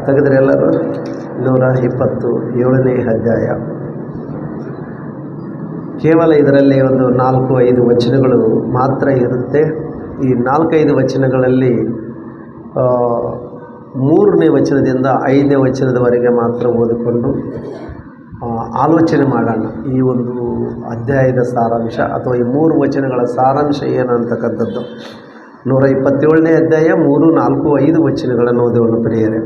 ತೆಗೆದ್ರೆ ಎಲ್ಲರೂ 127ನೇ ಅಧ್ಯಾಯ. ಕೇವಲ ಇದರಲ್ಲಿ ಒಂದು 4-5 ವಚನಗಳು ಮಾತ್ರ ಇರುತ್ತೆ. ಈ 4-5 ವಚನಗಳಲ್ಲಿ 3ನೇ ವಚನದಿಂದ 5ನೇ ವಚನದವರೆಗೆ ಮಾತ್ರ ಓದಿಕೊಂಡು ಆಲೋಚನೆ ಮಾಡೋಣ. ಈ ಒಂದು ಅಧ್ಯಾಯದ ಸಾರಾಂಶ ಅಥವಾ ಈ 3 ವಚನಗಳ ಸಾರಾಂಶ ಏನು ಅಂತಕ್ಕಂಥದ್ದು. 127ನೇ ಅಧ್ಯಾಯ 3, 4, 5 ವಚನಗಳನ್ನು ಓದೋಣ ಪ್ರಿಯರೇ.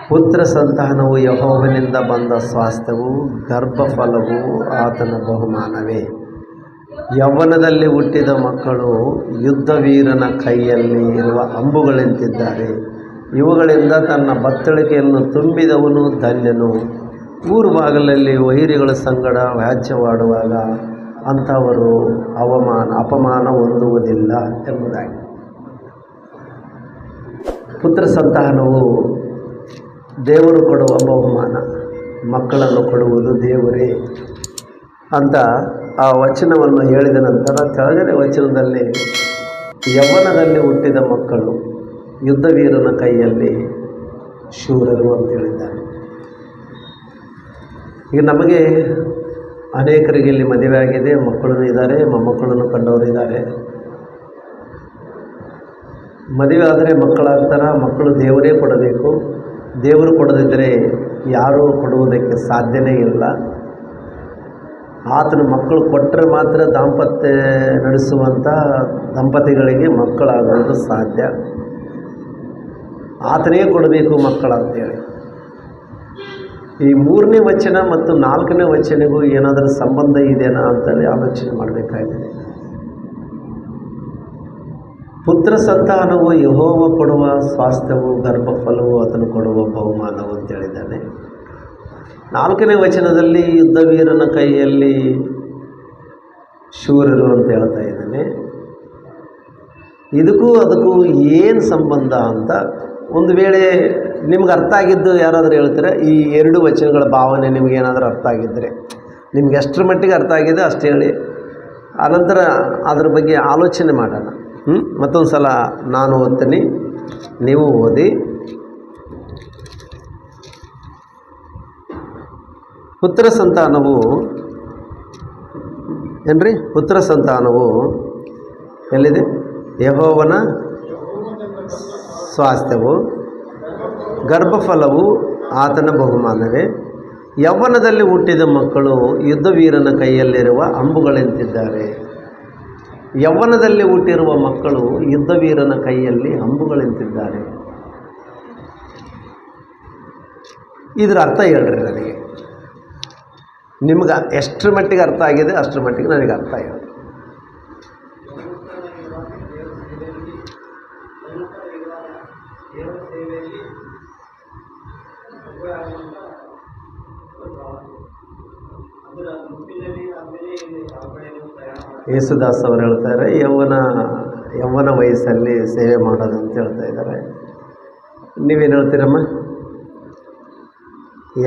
ಪುತ್ರ ಸಂತಾನವು ಯೆಹೋವನಿಂದ ಬಂದ ಸ್ವಾಸ್ಥ್ಯವು, ಗರ್ಭಫಲವು ಆತನ ಬಹುಮಾನವೇ. ಯೌವನದಲ್ಲಿ ಹುಟ್ಟಿದ ಮಕ್ಕಳು ಯುದ್ಧವೀರನ ಕೈಯಲ್ಲಿ ಇರುವ ಅಂಬುಗಳಂತಿದ್ದಾರೆ. ಇವುಗಳಿಂದ ತನ್ನ ಬತ್ತಳಿಕೆಯನ್ನು ತುಂಬಿದವನು ಧನ್ಯನು. ಊರು ಬಾಗಿಲಲ್ಲಿ ವೈರಿಗಳ ಸಂಗಡ ವ್ಯಾಜ್ಯವಾಡುವಾಗ ಅಂಥವರು ಅಪಮಾನ ಹೊಂದುವುದಿಲ್ಲ ಎಂಬುದಾಗಿ. ಪುತ್ರ ಸಂತಾನವು ದೇವರು ಕೊಡುವ ಬಹುಮಾನ. ಮಕ್ಕಳನ್ನು ಕೊಡುವುದು ದೇವರೇ ಅಂತ ಆ ವಚನವನ್ನು ಹೇಳಿದ ನಂತರ ಕೆಳಗಡೆ ವಚನದಲ್ಲಿ ಯೌವನದಲ್ಲಿ ಹುಟ್ಟಿದ ಮಕ್ಕಳು ಯುದ್ಧವೀರನ ಕೈಯಲ್ಲಿ ಶೂರರು ಅಂತ ಹೇಳಿದ್ದಾರೆ. ಈಗ ನಮಗೆ ಅನೇಕರಿಗೆ ಇಲ್ಲಿ ಮದುವೆ ಆಗಿದೆ, ಮಕ್ಕಳೂ ಇದ್ದಾರೆ, ಮೊಮ್ಮಕ್ಕಳನ್ನು ಕಂಡವರು ಇದ್ದಾರೆ. ಮದುವೆ ಆದರೆ ಮಕ್ಕಳಾಗ್ತಾರ. ಮಕ್ಕಳು ದೇವರೇ ಕೊಡಬೇಕು. ದೇವರು ಕೊಡದಿದ್ದರೆ ಯಾರೂ ಕೊಡುವುದಕ್ಕೆ ಸಾಧ್ಯವೇ ಇಲ್ಲ. ಆತನ ಮಕ್ಕಳು ಕೊಟ್ಟರೆ ಮಾತ್ರ ದಾಂಪತ್ಯ ನಡೆಸುವಂಥ ದಂಪತಿಗಳಿಗೆ ಮಕ್ಕಳಾಗುವುದು ಸಾಧ್ಯ. ಆತನೇ ಕೊಡಬೇಕು ಮಕ್ಕಳಂತೇಳಿ. ಈ 3ನೇ ವಚನ ಮತ್ತು 4ನೇ ವಚನಗೂ ಏನಾದರೂ ಸಂಬಂಧ ಇದೆಯಾ ಅಂತೇಳಿ ಆಲೋಚನೆ ಮಾಡಬೇಕಾಗಿದೆ. ಪುತ್ರ ಸಂತಾನವು ಯೆಹೋವ ಕೊಡುವ ಸ್ವಾಸ್ಥ್ಯವು, ಗರ್ಭಫಲವು ಆತನು ಕೊಡುವ ಬಹುಮಾನವು ಅಂತೇಳಿದ್ದಾನೆ. 4ನೇ ವಚನದಲ್ಲಿ ಯುದ್ಧವೀರನ ಕೈಯಲ್ಲಿ ಶೂರರು ಅಂತ ಹೇಳ್ತಾ ಇದ್ದಾನೆ. ಇದಕ್ಕೂ ಅದಕ್ಕೂ ಏನು ಸಂಬಂಧ ಅಂತ ಒಂದು ವೇಳೆ ನಿಮ್ಗೆ ಅರ್ಥ ಆಗಿದ್ದು ಯಾರಾದರೂ ಹೇಳ್ತೀರಾ? ಈ 2 ವಚನಗಳ ಭಾವನೆ ನಿಮಗೇನಾದರೂ ಅರ್ಥ ಆಗಿದ್ದರೆ, ನಿಮ್ಗೆ ಎಷ್ಟರ ಮಟ್ಟಿಗೆ ಅರ್ಥ ಆಗಿದೆ ಅಷ್ಟು ಹೇಳಿ. ಆನಂತರ ಅದ್ರ ಬಗ್ಗೆ ಆಲೋಚನೆ ಮಾಡೋಣ. ಮತ್ತೊಂದು ಸಲ ನಾನು ಓದ್ತೀನಿ, ನೀವು ಓದಿ. ಪುತ್ರ ಸಂತಾನವು ಏನ್ರಿ? ಪುತ್ರ ಸಂತಾನವು ಎಲ್ಲಿದೆ? ಯೆಹೋವನ ಸ್ವಾಸ್ಥ್ಯವು, ಗರ್ಭಫಲವು ಆತನ ಬಹುಮಾನವೇ. ಯೌವನದಲ್ಲಿ ಹುಟ್ಟಿದ ಮಕ್ಕಳು ಯುದ್ಧವೀರನ ಕೈಯಲ್ಲಿರುವ ಅಂಬುಗಳಂತಿದ್ದಾರೆ. ಯೌವನದಲ್ಲಿ ಹುಟ್ಟಿರುವ ಮಕ್ಕಳು ಯುದ್ಧವೀರನ ಕೈಯಲ್ಲಿ ಅಂಬುಗಳಂತಿದ್ದಾರೆ. ಇದರ ಅರ್ಥ ಹೇಳ್ರಿ ನನಗೆ. ನಿಮ್ಗೆ ಎಷ್ಟರ ಮಟ್ಟಿಗೆ ಅರ್ಥ ಆಗಿದೆ ಅಷ್ಟರ ಮಟ್ಟಿಗೆ ನನಗೆ ಅರ್ಥ ಆಗಿದೆ. ಯೇಸುದಾಸ್ ಅವರು ಹೇಳ್ತಾರೆ, ಯೌವನ ವಯಸ್ಸಲ್ಲಿ ಸೇವೆ ಮಾಡೋದು ಅಂತ ಹೇಳ್ತಾ ಇದ್ದಾರೆ. ನೀವೇನು ಹೇಳ್ತೀರಮ್ಮ?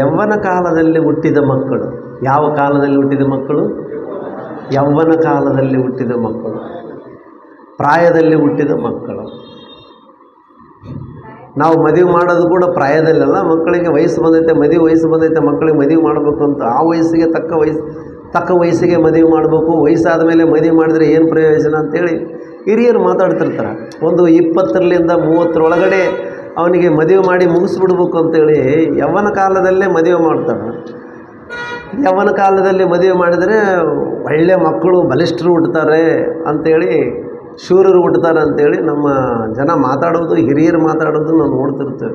ಯೌವನ ಕಾಲದಲ್ಲಿ ಹುಟ್ಟಿದ ಮಕ್ಕಳು. ಯಾವ ಕಾಲದಲ್ಲಿ ಹುಟ್ಟಿದ ಮಕ್ಕಳು? ಯೌವನ ಕಾಲದಲ್ಲಿ ಹುಟ್ಟಿದ ಮಕ್ಕಳು, ಪ್ರಾಯದಲ್ಲಿ ಹುಟ್ಟಿದ ಮಕ್ಕಳು. ನಾವು ಮದುವೆ ಮಾಡೋದು ಕೂಡ ಪ್ರಾಯದಲ್ಲೆಲ್ಲ. ಮಕ್ಕಳಿಗೆ ವಯಸ್ಸು ಬಂದೈತೆ, ವಯಸ್ಸು ಬಂದೈತೆ, ಮಕ್ಕಳಿಗೆ ಮದುವೆ ಮಾಡಬೇಕು ಅಂತ ಆ ವಯಸ್ಸಿಗೆ ತಕ್ಕ ವಯಸ್ಸಿಗೆ ಮದುವೆ ಮಾಡಬೇಕು. ವಯಸ್ಸಾದ ಮೇಲೆ ಮದುವೆ ಮಾಡಿದರೆ ಏನು ಪ್ರಯೋಜನ ಅಂತೇಳಿ ಹಿರಿಯರು ಮಾತಾಡ್ತಿರ್ತಾರೆ. ಒಂದು 20ರಿಂದ 30 ಅವನಿಗೆ ಮದುವೆ ಮಾಡಿ ಮುಗಿಸ್ಬಿಡ್ಬೇಕು ಅಂತೇಳಿ ಯೌವನ ಕಾಲದಲ್ಲೇ ಮದುವೆ ಮಾಡ್ತಾರೆ. ಯೌವನ ಕಾಲದಲ್ಲಿ ಮದುವೆ ಮಾಡಿದರೆ ಒಳ್ಳೆಯ ಮಕ್ಕಳು ಬಲಿಷ್ಠರು ಹುಟ್ಟುತ್ತಾರೆ ಅಂಥೇಳಿ, ಶೂರರು ಹುಟ್ಟುತ್ತಾರೆ ಅಂಥೇಳಿ ನಮ್ಮ ಜನ ಮಾತಾಡೋದು, ಹಿರಿಯರು ಮಾತಾಡೋದು ನಾವು ನೋಡ್ತಿರ್ತೇವೆ.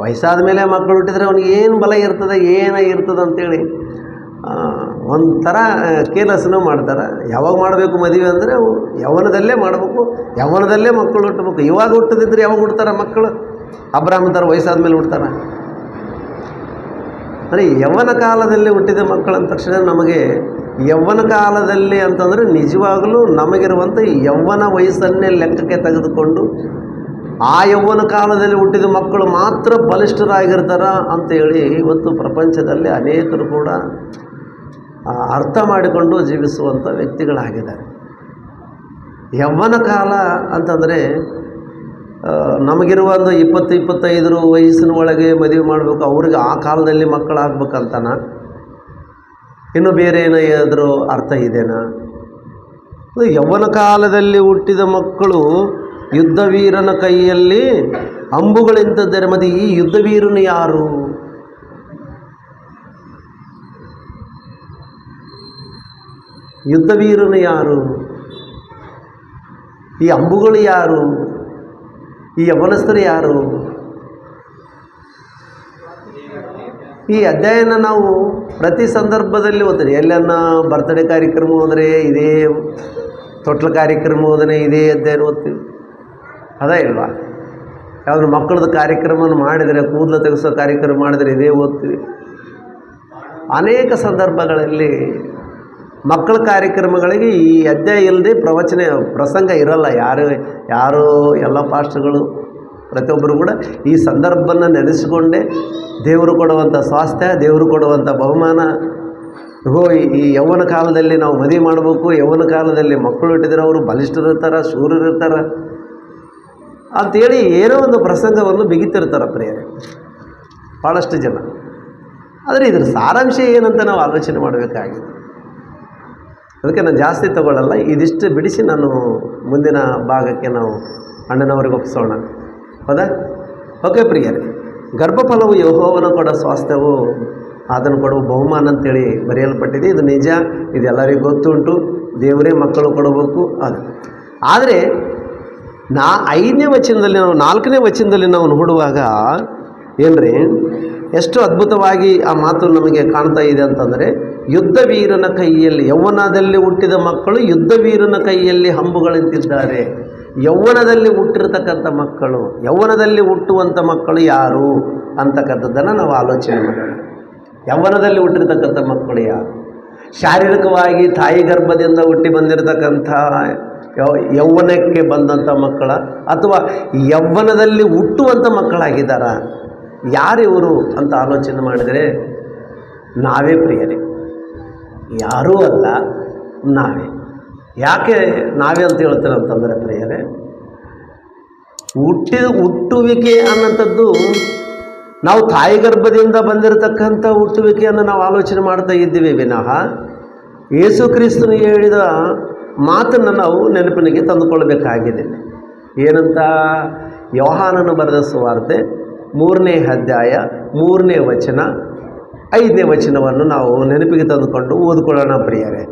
ವಯಸ್ಸಾದ ಮೇಲೆ ಮಕ್ಕಳು ಹುಟ್ಟಿದರೆ ಅವನಿಗೆ ಏನು ಬಲ ಇರ್ತದೆ, ಇರ್ತದೆ ಅಂಥೇಳಿ ಒಂಥರ ಕೇರ್ಲೆಸ್ನೂ ಮಾಡ್ತಾರೆ. ಯಾವಾಗ ಮಾಡಬೇಕು ಮದುವೆ ಅಂದರೆ ಯೌವನದಲ್ಲೇ ಮಾಡಬೇಕು, ಯೌವನದಲ್ಲೇ ಮಕ್ಕಳು ಹುಟ್ಟಬೇಕು. ಇವಾಗ ಹುಟ್ಟದಿದ್ರೆ ಯಾವಾಗ ಹುಡ್ತಾರೆ ಮಕ್ಕಳು? ಅಬ್ರಾಹ್ಮಣ ಥರ ವಯಸ್ಸಾದ ಮೇಲೆ ಹುಡ್ತಾರೆ. ಅಂದರೆ ಯೌವನ ಕಾಲದಲ್ಲಿ ಹುಟ್ಟಿದ ಮಕ್ಕಳು ಅಂದ ತಕ್ಷಣ ನಮಗೆ ಯೌವನ ಕಾಲದಲ್ಲಿ ಅಂತಂದರೆ ನಿಜವಾಗಲೂ ನಮಗಿರುವಂಥ ಯೌವನ ವಯಸ್ಸನ್ನೇ ಲೆಕ್ಕಕ್ಕೆ ತೆಗೆದುಕೊಂಡು ಆ ಯೌವನ ಕಾಲದಲ್ಲಿ ಹುಟ್ಟಿದ ಮಕ್ಕಳು ಮಾತ್ರ ಬಲಿಷ್ಠರಾಗಿರ್ತಾರ ಅಂತೇಳಿ ಇವತ್ತು ಪ್ರಪಂಚದಲ್ಲಿ ಅನೇಕರು ಕೂಡ ಅರ್ಥ ಮಾಡಿಕೊಂಡು ಜೀವಿಸುವಂಥ ವ್ಯಕ್ತಿಗಳಾಗಿದ್ದಾರೆ. ಯೌವನ ಕಾಲ ಅಂತಂದರೆ ನಮಗಿರುವ ಒಂದು 20-25 ವಯಸ್ಸಿನ ಒಳಗೆ ಮದುವೆ ಮಾಡಬೇಕು, ಅವ್ರಿಗೆ ಆ ಕಾಲದಲ್ಲಿ ಮಕ್ಕಳಾಗ್ಬೇಕಂತನ, ಇನ್ನು ಬೇರೆ ಏನಾದರೂ ಅರ್ಥ ಇದೆನಾ? ಯೌವನ ಕಾಲದಲ್ಲಿ ಹುಟ್ಟಿದ ಮಕ್ಕಳು ಯುದ್ಧವೀರನ ಕೈಯಲ್ಲಿ ಅಂಬುಗಳಿಂತಿದ್ದಾರೆ. ಮತ್ತು ಈ ಯುದ್ಧವೀರನು ಯಾರು? ಯುದ್ಧವೀರನು ಯಾರು? ಈ ಅಂಬುಗಳು ಯಾರು? ಈ ಯೌವನಸ್ಥರು ಯಾರು? ಈ ಅಧ್ಯಾಯನ ನಾವು ಪ್ರತಿ ಸಂದರ್ಭದಲ್ಲಿ ಓದ್ತೀವಿ. ಎಲ್ಲನ್ನ ಬರ್ತ್ಡೇ ಕಾರ್ಯಕ್ರಮ ಹೋದರೆ ಇದೇ, ತೊಟ್ಲ ಕಾರ್ಯಕ್ರಮ ಹೋದರೆ ಇದೇ ಅಧ್ಯಾಯನ ಓದ್ತೀವಿ, ಅದೇ ಇಲ್ವಾ? ಯಾವ್ದು ಮಕ್ಕಳದ್ದು ಕಾರ್ಯಕ್ರಮವನ್ನು ಮಾಡಿದರೆ, ಕೂದಲು ತೆಗೆಸೋ ಕಾರ್ಯಕ್ರಮ ಮಾಡಿದರೆ ಇದೇ ಓದ್ತೀವಿ. ಅನೇಕ ಸಂದರ್ಭಗಳಲ್ಲಿ ಮಕ್ಕಳ ಕಾರ್ಯಕ್ರಮಗಳಿಗೆ ಈ ಅಧ್ಯಾಯ ಇಲ್ಲದೆ ಪ್ರಸಂಗ ಇರಲ್ಲ. ಯಾರು ಎಲ್ಲ ಪಾಸ್ಟರ್ಗಳು ಪ್ರತಿಯೊಬ್ಬರು ಕೂಡ ಈ ಸಂದರ್ಭವನ್ನು ನೆನೆಸಿಕೊಂಡೇ ದೇವರು ಕೊಡುವಂಥ ಸ್ವಾಸ್ಥ್ಯ, ದೇವರು ಕೊಡುವಂಥ ಬಹುಮಾನ, ಈ ಯೌವನ ಕಾಲದಲ್ಲಿ ನಾವು ಮದುವೆ ಮಾಡಬೇಕು, ಯೌವನ ಕಾಲದಲ್ಲಿ ಮಕ್ಕಳು ಹುಟ್ಟಿದ್ರೆ ಅವರು ಬಲಿಷ್ಠರಿರ್ತಾರೆ, ಶೂರರಿರ್ತಾರೆ ಅಂಥೇಳಿ ಏನೋ ಒಂದು ಪ್ರಸಂಗವನ್ನು ಬಿಗಿತಿರ್ತಾರೆ ಪ್ರಿಯರೇ ಭಾಳಷ್ಟು ಜನ. ಆದರೆ ಇದ್ರ ಸಾರಾಂಶ ಏನಂತ ನಾವು ಆಲೋಚನೆ ಮಾಡಬೇಕಾಗಿದೆ. ಅದಕ್ಕೆ ನಾನು ಜಾಸ್ತಿ ತಗೊಳ್ಳಲ್ಲ, ಇದಿಷ್ಟು ಬಿಡಿಸಿ ನಾನು ಮುಂದಿನ ಭಾಗಕ್ಕೆ ನಾವು ಅಣ್ಣನವ್ರಿಗೆ ಒಪ್ಪಿಸೋಣ. ಹೌದಾ? ಓಕೆ ಪ್ರಿಯರೇ, ಗರ್ಭಫಲವು ಯೆಹೋವನ ಕೊಡೋ ಸ್ವಾಸ್ಥ್ಯವು ಅದನ್ನು ಕೊಡುವ ಬಹುಮಾನ ಅಂತೇಳಿ ಬರೆಯಲ್ಪಟ್ಟಿದೆ. ಇದು ನಿಜ, ಇದೆಲ್ಲರಿಗೂ ಗೊತ್ತುಂಟು. ದೇವರೇ ಮಕ್ಕಳು ಕೊಡಬೇಕು. ಅದು ಆದರೆ 5ನೇ ವಚನದಲ್ಲಿ ನಾವು 4ನೇ ವಚನದಲ್ಲಿ ನಾವು ನೋಡುವಾಗ ಏನ್ರಿ ಎಷ್ಟು ಅದ್ಭುತವಾಗಿ ಆ ಮಾತು ನಮಗೆ ಕಾಣ್ತಾ ಇದೆ ಅಂತಂದರೆ, ಯುದ್ಧವೀರನ ಕೈಯಲ್ಲಿ, ಯೌವನದಲ್ಲಿ ಹುಟ್ಟಿದ ಮಕ್ಕಳು ಯುದ್ಧವೀರನ ಕೈಯಲ್ಲಿ ಹಂಬುಗಳಂತಿದ್ದಾರೆ. ಯೌವನದಲ್ಲಿ ಹುಟ್ಟಿರ್ತಕ್ಕಂಥ ಮಕ್ಕಳು, ಯೌವನದಲ್ಲಿ ಹುಟ್ಟುವಂಥ ಮಕ್ಕಳು ಯಾರು ಅಂತಕ್ಕಂಥದ್ದನ್ನು ನಾವು ಆಲೋಚನೆ ಮಾಡೋಣ. ಯೌವನದಲ್ಲಿ ಹುಟ್ಟಿರ್ತಕ್ಕಂಥ ಮಕ್ಕಳು ಯಾರು? ಶಾರೀರಿಕವಾಗಿ ತಾಯಿ ಗರ್ಭದಿಂದ ಹುಟ್ಟಿ ಬಂದಿರತಕ್ಕಂಥ ಯೌವನಕ್ಕೆ ಬಂದಂಥ ಮಕ್ಕಳ, ಅಥವಾ ಯೌವನದಲ್ಲಿ ಹುಟ್ಟುವಂಥ ಮಕ್ಕಳಾಗಿದ್ದಾರ? ಯಾರಿವರು ಅಂತ ಆಲೋಚನೆ ಮಾಡಿದರೆ ನಾವೇ ಪ್ರಿಯರೇ, ಯಾರೂ ಅಲ್ಲ, ನಾವೇ. ಯಾಕೆ ನಾವೇ ಅಂತ ಹೇಳ್ತೇನೆ ಅಂತಂದರೆ ಪ್ರಿಯರೇ, ಹುಟ್ಟುವಿಕೆ ಅನ್ನೋಂಥದ್ದು ನಾವು ತಾಯಿ ಗರ್ಭದಿಂದ ಬಂದಿರತಕ್ಕಂಥ ಹುಟ್ಟುವಿಕೆಯನ್ನು ನಾವು ಆಲೋಚನೆ ಮಾಡ್ತಾ ಇದ್ದೀವಿ ವಿನಃ ಯೇಸು ಕ್ರಿಸ್ತನು ಹೇಳಿದ ಮಾತನ್ನು ನಾವು ನೆನಪಿನಿಗೆ ತಂದುಕೊಳ್ಬೇಕಾಗಿದೆ. ಏನಂತ? ಯೋಹಾನನು ಬರೆದ ಸುವಾರ್ತೆ 3ನೇ ಅಧ್ಯಾಯ 3ನೇ ವಚನ 5ನೇ ವಚನವನ್ನು ನಾವು ನೆನಪಿಗೆ ತಂದುಕೊಂಡು ಓದಿಕೊಳ್ಳೋಣ ಪ್ರಿಯರೇ.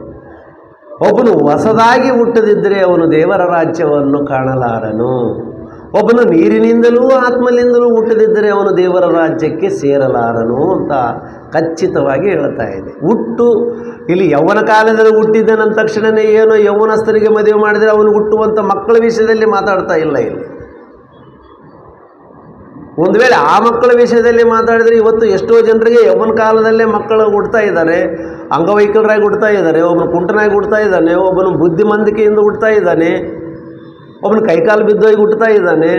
ಒಬ್ಬನು ಹೊಸದಾಗಿ ಹುಟ್ಟದಿದ್ದರೆ ಅವನು ದೇವರ ರಾಜ್ಯವನ್ನು ಕಾಣಲಾರನು. ಒಬ್ಬನು ನೀರಿನಿಂದಲೂ ಆತ್ಮನಿಂದಲೂ ಹುಟ್ಟದಿದ್ದರೆ ಅವನು ದೇವರ ರಾಜ್ಯಕ್ಕೆ ಸೇರಲಾರನು ಅಂತ ಖಚಿತವಾಗಿ ಹೇಳ್ತಾ ಇದೆ. ಇಲ್ಲಿ ಯೌವನ ಕಾಲದಲ್ಲಿ ಹುಟ್ಟಿದ್ದನಂದ ತಕ್ಷಣವೇ ಏನೋ ಯೌವನಸ್ಥರಿಗೆ ಮದುವೆ ಮಾಡಿದರೆ ಅವನು ಹುಟ್ಟುವಂಥ ಮಕ್ಕಳ ವಿಷಯದಲ್ಲಿ ಮಾತಾಡ್ತಾ ಇಲ್ಲ. ಇಲ್ಲಿ ಒಂದು ವೇಳೆ ಆ ಮಕ್ಕಳ ವಿಷಯದಲ್ಲಿ ಮಾತಾಡಿದರೆ ಇವತ್ತು ಎಷ್ಟೋ ಜನರಿಗೆ ಯೌವನ ಕಾಲದಲ್ಲೇ ಮಕ್ಕಳು ಹುಡ್ತಾ ಇದ್ದಾರೆ, ಅಂಗವೈಕಲರಾಗಿ ಹುಡ್ತಾ ಇದ್ದಾರೆ, ಒಬ್ಬನು ಕುಂಟನಾಗಿ ಹುಡ್ತಾ ಇದ್ದಾನೆ, ಒಬ್ಬನು ಬುದ್ಧಿಮಂದಿಕೆಯಿಂದ ಹುಡ್ತಾ ಇದ್ದಾನೆ, ಒಬ್ಬನು ಕೈಕಾಲು ಬಿದ್ದೋಗಿ ಹುಡ್ತಾ ಇದ್ದಾನೆ.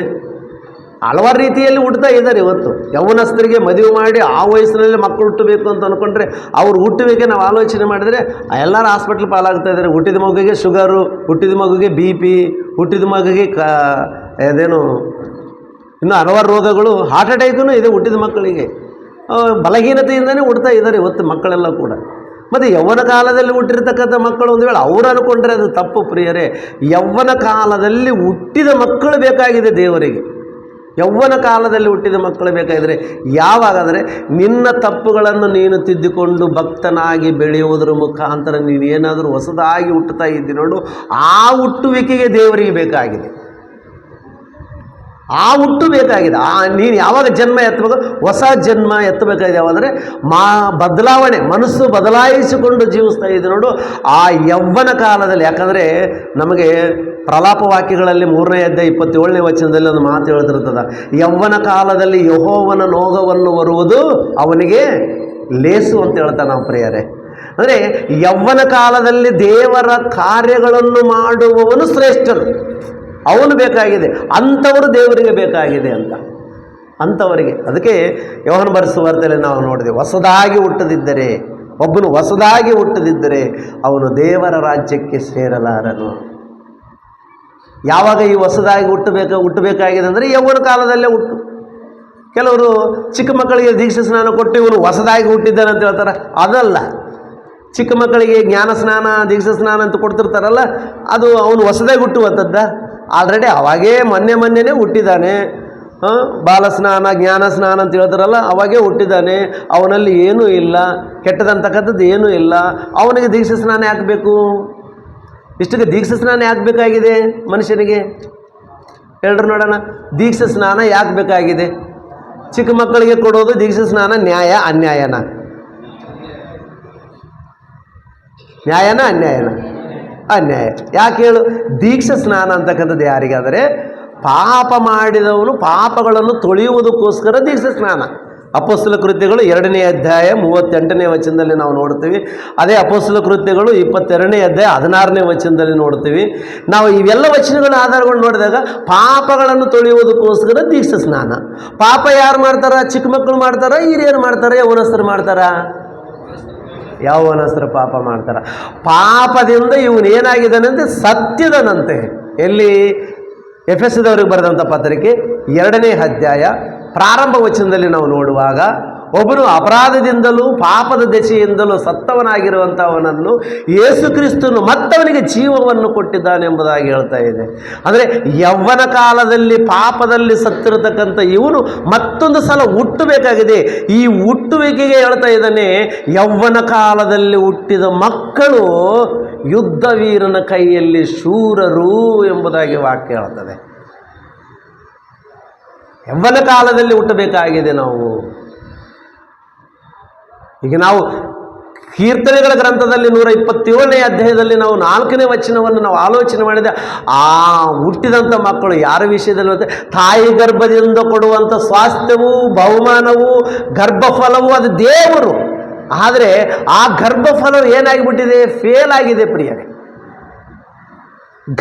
ಹಲವಾರು ರೀತಿಯಲ್ಲಿ ಹುಡ್ತಾ ಇದ್ದಾರೆ. ಇವತ್ತು ಯೌವನಸ್ಥರಿಗೆ ಮದುವೆ ಮಾಡಿ ಆ ವಯಸ್ಸಿನಲ್ಲಿ ಮಕ್ಕಳು ಹುಟ್ಟಬೇಕು ಅಂತ ಅಂದ್ಕೊಂಡ್ರೆ ಅವ್ರು ಹುಟ್ಟುವಿಕೆ ನಾವು ಆಲೋಚನೆ ಮಾಡಿದರೆ ಎಲ್ಲರೂ ಹಾಸ್ಪಿಟ್ಲ್ ಪಾಲಾಗ್ತಾ ಇದ್ದಾರೆ. ಹುಟ್ಟಿದ ಮಗುವಿಗೆ ಶುಗರು, ಹುಟ್ಟಿದ ಮಗುವಿಗೆ BP, ಹುಟ್ಟಿದ ಮಗುವಿಗೆ ಅದೇನು ಇನ್ನು ಹಲವಾರು ರೋಗಗಳು, ಹಾರ್ಟ್ ಅಟ್ಯಾಕೂ ಇದೆ ಹುಟ್ಟಿದ ಮಕ್ಕಳಿಗೆ. ಬಲಹೀನತೆಯಿಂದನೇ ಹುಡ್ತಾ ಇದ್ದಾರೆ ಇವತ್ತು ಮಕ್ಕಳೆಲ್ಲ ಕೂಡ. ಮತ್ತು ಯೌವನ ಕಾಲದಲ್ಲಿ ಹುಟ್ಟಿರ್ತಕ್ಕಂಥ ಮಕ್ಕಳು ಒಂದು ವೇಳೆ ಅವ್ರು ಅಂದ್ಕೊಂಡ್ರೆ ಅದು ತಪ್ಪು ಪ್ರಿಯರೇ. ಯೌವನ ಕಾಲದಲ್ಲಿ ಹುಟ್ಟಿದ ಮಕ್ಕಳು ಬೇಕಾಗಿದೆ ದೇವರಿಗೆ. ಯೌವನ ಕಾಲದಲ್ಲಿ ಹುಟ್ಟಿದ ಮಕ್ಕಳು ಬೇಕಾಗಿದ್ರೆ ಯಾವಾಗಾದರೆ ನಿನ್ನ ತಪ್ಪುಗಳನ್ನು ನೀನು ತಿದ್ದಿಕೊಂಡು ಭಕ್ತನಾಗಿ ಬೆಳೆಯುವುದರ ಮುಖಾಂತರ ನೀನೇನಾದರೂ ಹೊಸದಾಗಿ ಹುಟ್ಟುತ್ತಾ ಇದ್ದಿ ನೋಡು, ಆ ಹುಟ್ಟುವಿಕೆಗೆ ದೇವರಿಗೆ ಬೇಕಾಗಿದೆ. ಆ ಹುಟ್ಟು ಬೇಕಾಗಿದೆ. ನೀನು ಯಾವಾಗ ಜನ್ಮ ಎತ್ತಬೇಕು, ಹೊಸ ಜನ್ಮ ಎತ್ತಬೇಕಾಗಿದೆ. ಯಾವಂದರೆ ಬದಲಾವಣೆ, ಮನಸ್ಸು ಬದಲಾಯಿಸಿಕೊಂಡು ಜೀವಿಸ್ತಾ ಇದೆ ನೋಡು, ಆ ಯೌವನ ಕಾಲದಲ್ಲಿ. ಯಾಕಂದರೆ ನಮಗೆ ಪ್ರಲಾಪ ವಾಕ್ಯಗಳಲ್ಲಿ 3ನೇ ಅಧ್ಯಾಯ 27ನೇ ವಚನದಲ್ಲಿ ಒಂದು ಮಾತು ಹೇಳ್ತಿರ್ತದೆ, ಯೌವನ ಕಾಲದಲ್ಲಿ ಯೆಹೋವನ ನೋಗವನ್ನು ಹೊರುವುದು ಅವನಿಗೆ ಲೇಸು ಅಂತ ಹೇಳ್ತಾನೆ ನಾವು ಪ್ರಿಯರೇ. ಅಂದರೆ ಯೌವನ ಕಾಲದಲ್ಲಿ ದೇವರ ಕಾರ್ಯಗಳನ್ನು ಮಾಡುವವನು ಶ್ರೇಷ್ಠನು, ಅವನು ಬೇಕಾಗಿದೆ. ಅಂಥವರು ದೇವರಿಗೆ ಬೇಕಾಗಿದೆ ಅಂತ, ಅಂಥವರಿಗೆ. ಅದಕ್ಕೆ ಯೋಹಾನ ಬರೆದ ಸುವಾರ್ತೆಯಲ್ಲಿ ನಾವು ನೋಡಿದೆ, ಹೊಸದಾಗಿ ಹುಟ್ಟದಿದ್ದರೆ, ಒಬ್ಬನು ಹೊಸದಾಗಿ ಹುಟ್ಟದಿದ್ದರೆ ಅವನು ದೇವರ ರಾಜ್ಯಕ್ಕೆ ಸೇರಲಾರನು. ಯಾವಾಗ ಈ ಹೊಸದಾಗಿ ಹುಟ್ಟಬೇಕಾಗಿದೆ ಅಂದರೆ ಯೌವನ ಕಾಲದಲ್ಲೇ ಹುಟ್ಟು. ಕೆಲವರು ಚಿಕ್ಕ ಮಕ್ಕಳಿಗೆ ದೀಕ್ಷಾ ಸ್ನಾನ ಕೊಟ್ಟು ಇವನು ಹೊಸದಾಗಿ ಹುಟ್ಟಿದ್ದಾನೆ ಅಂತ ಹೇಳ್ತಾರೆ. ಅದಲ್ಲ, ಚಿಕ್ಕ ಮಕ್ಕಳಿಗೆ ಜ್ಞಾನ ಸ್ನಾನ ದೀಕ್ಷಾ ಸ್ನಾನ ಅಂತ ಕೊಡ್ತಿರ್ತಾರಲ್ಲ, ಅದು ಅವನು ಹೊಸದಾಗಿ ಹುಟ್ಟುವಂಥದ್ದ. ಆಲ್ರೆಡಿ ಅವಾಗೇ ಮೊನ್ನೆನೇ ಹುಟ್ಟಿದ್ದಾನೆ. ಬಾಲ ಸ್ನಾನ ಜ್ಞಾನ ಸ್ನಾನ ಅಂತ ಹೇಳ್ತಾರಲ್ಲ, ಅವಾಗೇ ಹುಟ್ಟಿದ್ದಾನೆ. ಅವನಲ್ಲಿ ಏನೂ ಇಲ್ಲ, ಕೆಟ್ಟದಂತಕ್ಕಂಥದ್ದು ಏನೂ ಇಲ್ಲ. ಅವನಿಗೆ ದೀಕ್ಷಾ ಸ್ನಾನ ಯಾಕೆ ಬೇಕು? ಇಷ್ಟಕ್ಕೆ ದೀಕ್ಷಾ ಸ್ನಾನ ಯಾಕೆ ಬೇಕಾಗಿದೆ ಮನುಷ್ಯನಿಗೆ? ಹೇಳ್ರಿ ನೋಡೋಣ, ದೀಕ್ಷಾ ಸ್ನಾನ ಯಾಕೆ ಬೇಕಾಗಿದೆ? ಚಿಕ್ಕ ಮಕ್ಕಳಿಗೆ ಕೊಡೋದು ದೀಕ್ಷಾ ಸ್ನಾನ ನ್ಯಾಯ ಅನ್ಯಾಯನ? ನ್ಯಾಯನ ಅನ್ಯಾಯನ? ಅನ್ಯಾಯ. ಯಾಕೆ ಹೇಳು? ದೀಕ್ಷಾ ಸ್ನಾನ ಅಂತಕ್ಕಂಥದ್ದು ಯಾರಿಗಾದರೆ ಪಾಪ ಮಾಡಿದವನು ಪಾಪಗಳನ್ನು ತೊಳೆಯುವುದಕ್ಕೋಸ್ಕರ ದೀಕ್ಷಾ ಸ್ನಾನ. ಅಪೊಸ್ತಲ ಕೃತ್ಯಗಳು 2ನೇ ಅಧ್ಯಾಯ 38ನೇ ವಚನದಲ್ಲಿ ನಾವು ನೋಡ್ತೀವಿ. ಅದೇ ಅಪೊಸ್ತಲ ಕೃತ್ಯಗಳು 22ನೇ ಅಧ್ಯಾಯ 16ನೇ ವಚನದಲ್ಲಿ ನೋಡ್ತೀವಿ. ನಾವು ಇವೆಲ್ಲ ವಚನಗಳ ಆಧಾರಗಳು ನೋಡಿದಾಗ ಪಾಪಗಳನ್ನು ತೊಳೆಯುವುದಕ್ಕೋಸ್ಕರ ದೀಕ್ಷಾ ಸ್ನಾನ. ಪಾಪ ಯಾರು ಮಾಡ್ತಾರ? ಚಿಕ್ಕ ಮಕ್ಕಳು ಮಾಡ್ತಾರ? ಹಿರಿಯರು ಮಾಡ್ತಾರೆ? ಯೌವನಸ್ಥರು ಮಾಡ್ತಾರ? ಯೌವನಸ್ಥರು ಪಾಪ ಮಾಡ್ತಾರ. ಪಾಪದಿಂದ ಇವನು ಏನಾಗಿದ್ದಾನೆ ಅಂದರೆ ಸತ್ಯದನಂತೆ. ಎಲ್ಲಿ? ಎಫೆಸದವರಿಗೆ ಬರೆದಂಥ ಪತ್ರಿಕೆ 2ನೇ ಅಧ್ಯಾಯ ಪ್ರಾರಂಭ ವಚನದಲ್ಲಿ ನಾವು ನೋಡುವಾಗ, ಒಬ್ಬನು ಅಪರಾಧದಿಂದಲೂ ಪಾಪದ ದೆಸೆಯಿಂದಲೂ ಸತ್ತವನಾಗಿರುವಂಥವನನ್ನು ಯೇಸು ಕ್ರಿಸ್ತನು ಮತ್ತವನಿಗೆ ಜೀವವನ್ನು ಕೊಟ್ಟಿದ್ದಾನೆ ಎಂಬುದಾಗಿ ಹೇಳ್ತಾ ಇದೆ. ಅಂದರೆ ಯೌವನ ಕಾಲದಲ್ಲಿ ಪಾಪದಲ್ಲಿ ಸತ್ತಿರತಕ್ಕಂಥ ಇವನು ಮತ್ತೊಂದು ಸಲ ಹುಟ್ಟಬೇಕಾಗಿದೆ. ಈ ಹುಟ್ಟುವಿಕೆಗೆ ಹೇಳ್ತಾ ಇದ್ದಾನೆ, ಯೌವನ ಕಾಲದಲ್ಲಿ ಹುಟ್ಟಿದ ಮಕ್ಕಳು ಯುದ್ಧ ವೀರನ ಕೈಯಲ್ಲಿ ಶೂರರು ಎಂಬುದಾಗಿ ವಾಕ್ಯ ಹೇಳ್ತದೆ. ಯೌವನ ಕಾಲದಲ್ಲಿ ಹುಟ್ಟಬೇಕಾಗಿದೆ ನಾವು. ಈಗ ನಾವು ಕೀರ್ತನೆಗಳ ಗ್ರಂಥದಲ್ಲಿ 127ನೇ ಅಧ್ಯಾಯದಲ್ಲಿ ನಾವು 4ನೇ ವಚನವನ್ನು ನಾವು ಆಲೋಚನೆ ಮಾಡಿದ, ಆ ಹುಟ್ಟಿದಂಥ ಮಕ್ಕಳು ಯಾರ ವಿಷಯದಲ್ಲಿ ಅಂದರೆ ತಾಯಿ ಗರ್ಭದಿಂದ ಕೊಡುವಂಥ ಸ್ವಾಸ್ಥ್ಯವೂ ಬಹುಮಾನವೂ ಗರ್ಭಫಲವೂ ಅದು ದೇವರು. ಆದರೆ ಆ ಗರ್ಭಫಲವು ಏನಾಗಿಬಿಟ್ಟಿದೆ? ಫೇಲ್ ಆಗಿದೆ ಪ್ರಿಯರೇ.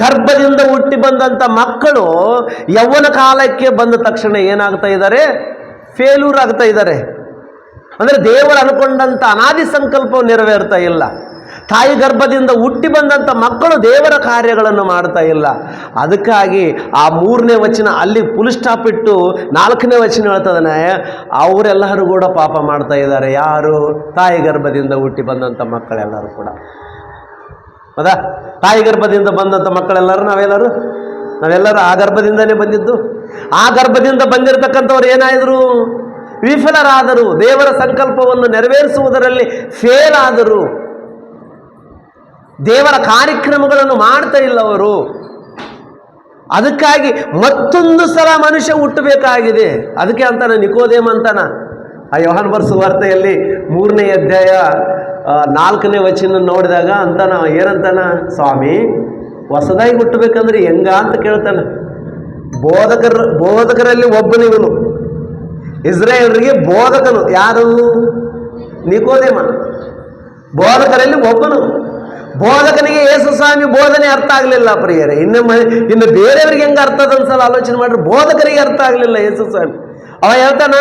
ಗರ್ಭದಿಂದ ಹುಟ್ಟಿ ಬಂದಂಥ ಮಕ್ಕಳು ಯೌವನ ಕಾಲಕ್ಕೆ ಬಂದ ತಕ್ಷಣ ಏನಾಗ್ತಾ ಇದ್ದಾರೆ? ಫೇಲ್ಯೂರ್ ಆಗ್ತಾ ಇದ್ದಾರೆ. ಅಂದರೆ ದೇವರು ಅನ್ಕೊಂಡಂಥ ಅನಾದಿ ಸಂಕಲ್ಪವು ನೆರವೇರ್ತಾ ಇಲ್ಲ. ತಾಯಿ ಗರ್ಭದಿಂದ ಹುಟ್ಟಿ ಬಂದಂಥ ಮಕ್ಕಳು ದೇವರ ಕಾರ್ಯಗಳನ್ನು ಮಾಡ್ತಾ ಇಲ್ಲ. ಅದಕ್ಕಾಗಿ ಆ 3ನೇ ವಚನ ಅಲ್ಲಿ ಫುಲ್ ಸ್ಟಾಪ್ ಇಟ್ಟು 4ನೇ ವಚನ ಹೇಳ್ತದಾನೆ, ಅವರೆಲ್ಲರೂ ಕೂಡ ಪಾಪ ಮಾಡ್ತಾ ಇದ್ದಾರೆ. ಯಾರು? ತಾಯಿ ಗರ್ಭದಿಂದ ಹುಟ್ಟಿ ಬಂದಂಥ ಮಕ್ಕಳೆಲ್ಲರೂ ಕೂಡ. ಹೌದಾ? ತಾಯಿ ಗರ್ಭದಿಂದ ಬಂದಂಥ ಮಕ್ಕಳೆಲ್ಲರೂ ನಾವೆಲ್ಲರೂ ಆ ಗರ್ಭದಿಂದನೇ ಬಂದಿದ್ದು. ಆ ಗರ್ಭದಿಂದ ಬಂದಿರತಕ್ಕಂಥವ್ರು ಏನಾದರು? ವಿಫಲರಾದರು. ದೇವರ ಸಂಕಲ್ಪವನ್ನು ನೆರವೇರಿಸುವುದರಲ್ಲಿ ಫೇಲ್ ಆದರು. ದೇವರ ಕಾರ್ಯಕ್ರಮಗಳನ್ನು ಮಾಡ್ತಾ ಇಲ್ಲ ಅವರು. ಅದಕ್ಕಾಗಿ ಮತ್ತೊಂದು ಸಲ ಮನುಷ್ಯ ಹುಟ್ಟಬೇಕಾಗಿದೆ. ಅದಕ್ಕೆ ಅಂತಾನೆ ನಿಕೋದೇಮ ಅಂತಾನ ಆ ಯೋಹಾನ ಬರೆದ ಸುವಾರ್ತೆಯಲ್ಲಿ 3ನೇ ಅಧ್ಯಾಯ 4ನೇ ವಚನ ನೋಡಿದಾಗ ಅಂತಾನ, ಏನಂತಾನ? ಸ್ವಾಮಿ, ಹೊಸದಾಗಿ ಹುಟ್ಟಬೇಕಂದ್ರೆ ಹೆಂಗ ಅಂತ ಕೇಳ್ತಾನೆ. ಬೋಧಕರಲ್ಲಿ ಒಬ್ಬನಿವನು, ಇಸ್ರಾಯೇಲರಿಗೆ ಬೋಧಕನು. ಯಾರು? ನಿಕೋದೇಮ. ಬೋಧಕರಲ್ಲಿ ಒಬ್ಬನು. ಬೋಧಕನಿಗೆ ಯೇಸು ಸ್ವಾಮಿ ಬೋಧನೆ ಅರ್ಥ ಆಗಲಿಲ್ಲ ಪ್ರಿಯರೇ. ಇನ್ನು ಬೇರೆಯವ್ರಿಗೆ ಹೆಂಗೆ ಅರ್ಥ ಅನ್ಸಲ್ಲ ಆಲೋಚನೆ ಮಾಡ್ರಿ. ಬೋಧಕರಿಗೆ ಅರ್ಥ ಆಗಲಿಲ್ಲ ಯೇಸು ಸ್ವಾಮಿ. ಅವ ಹೇಳ್ತಾನ,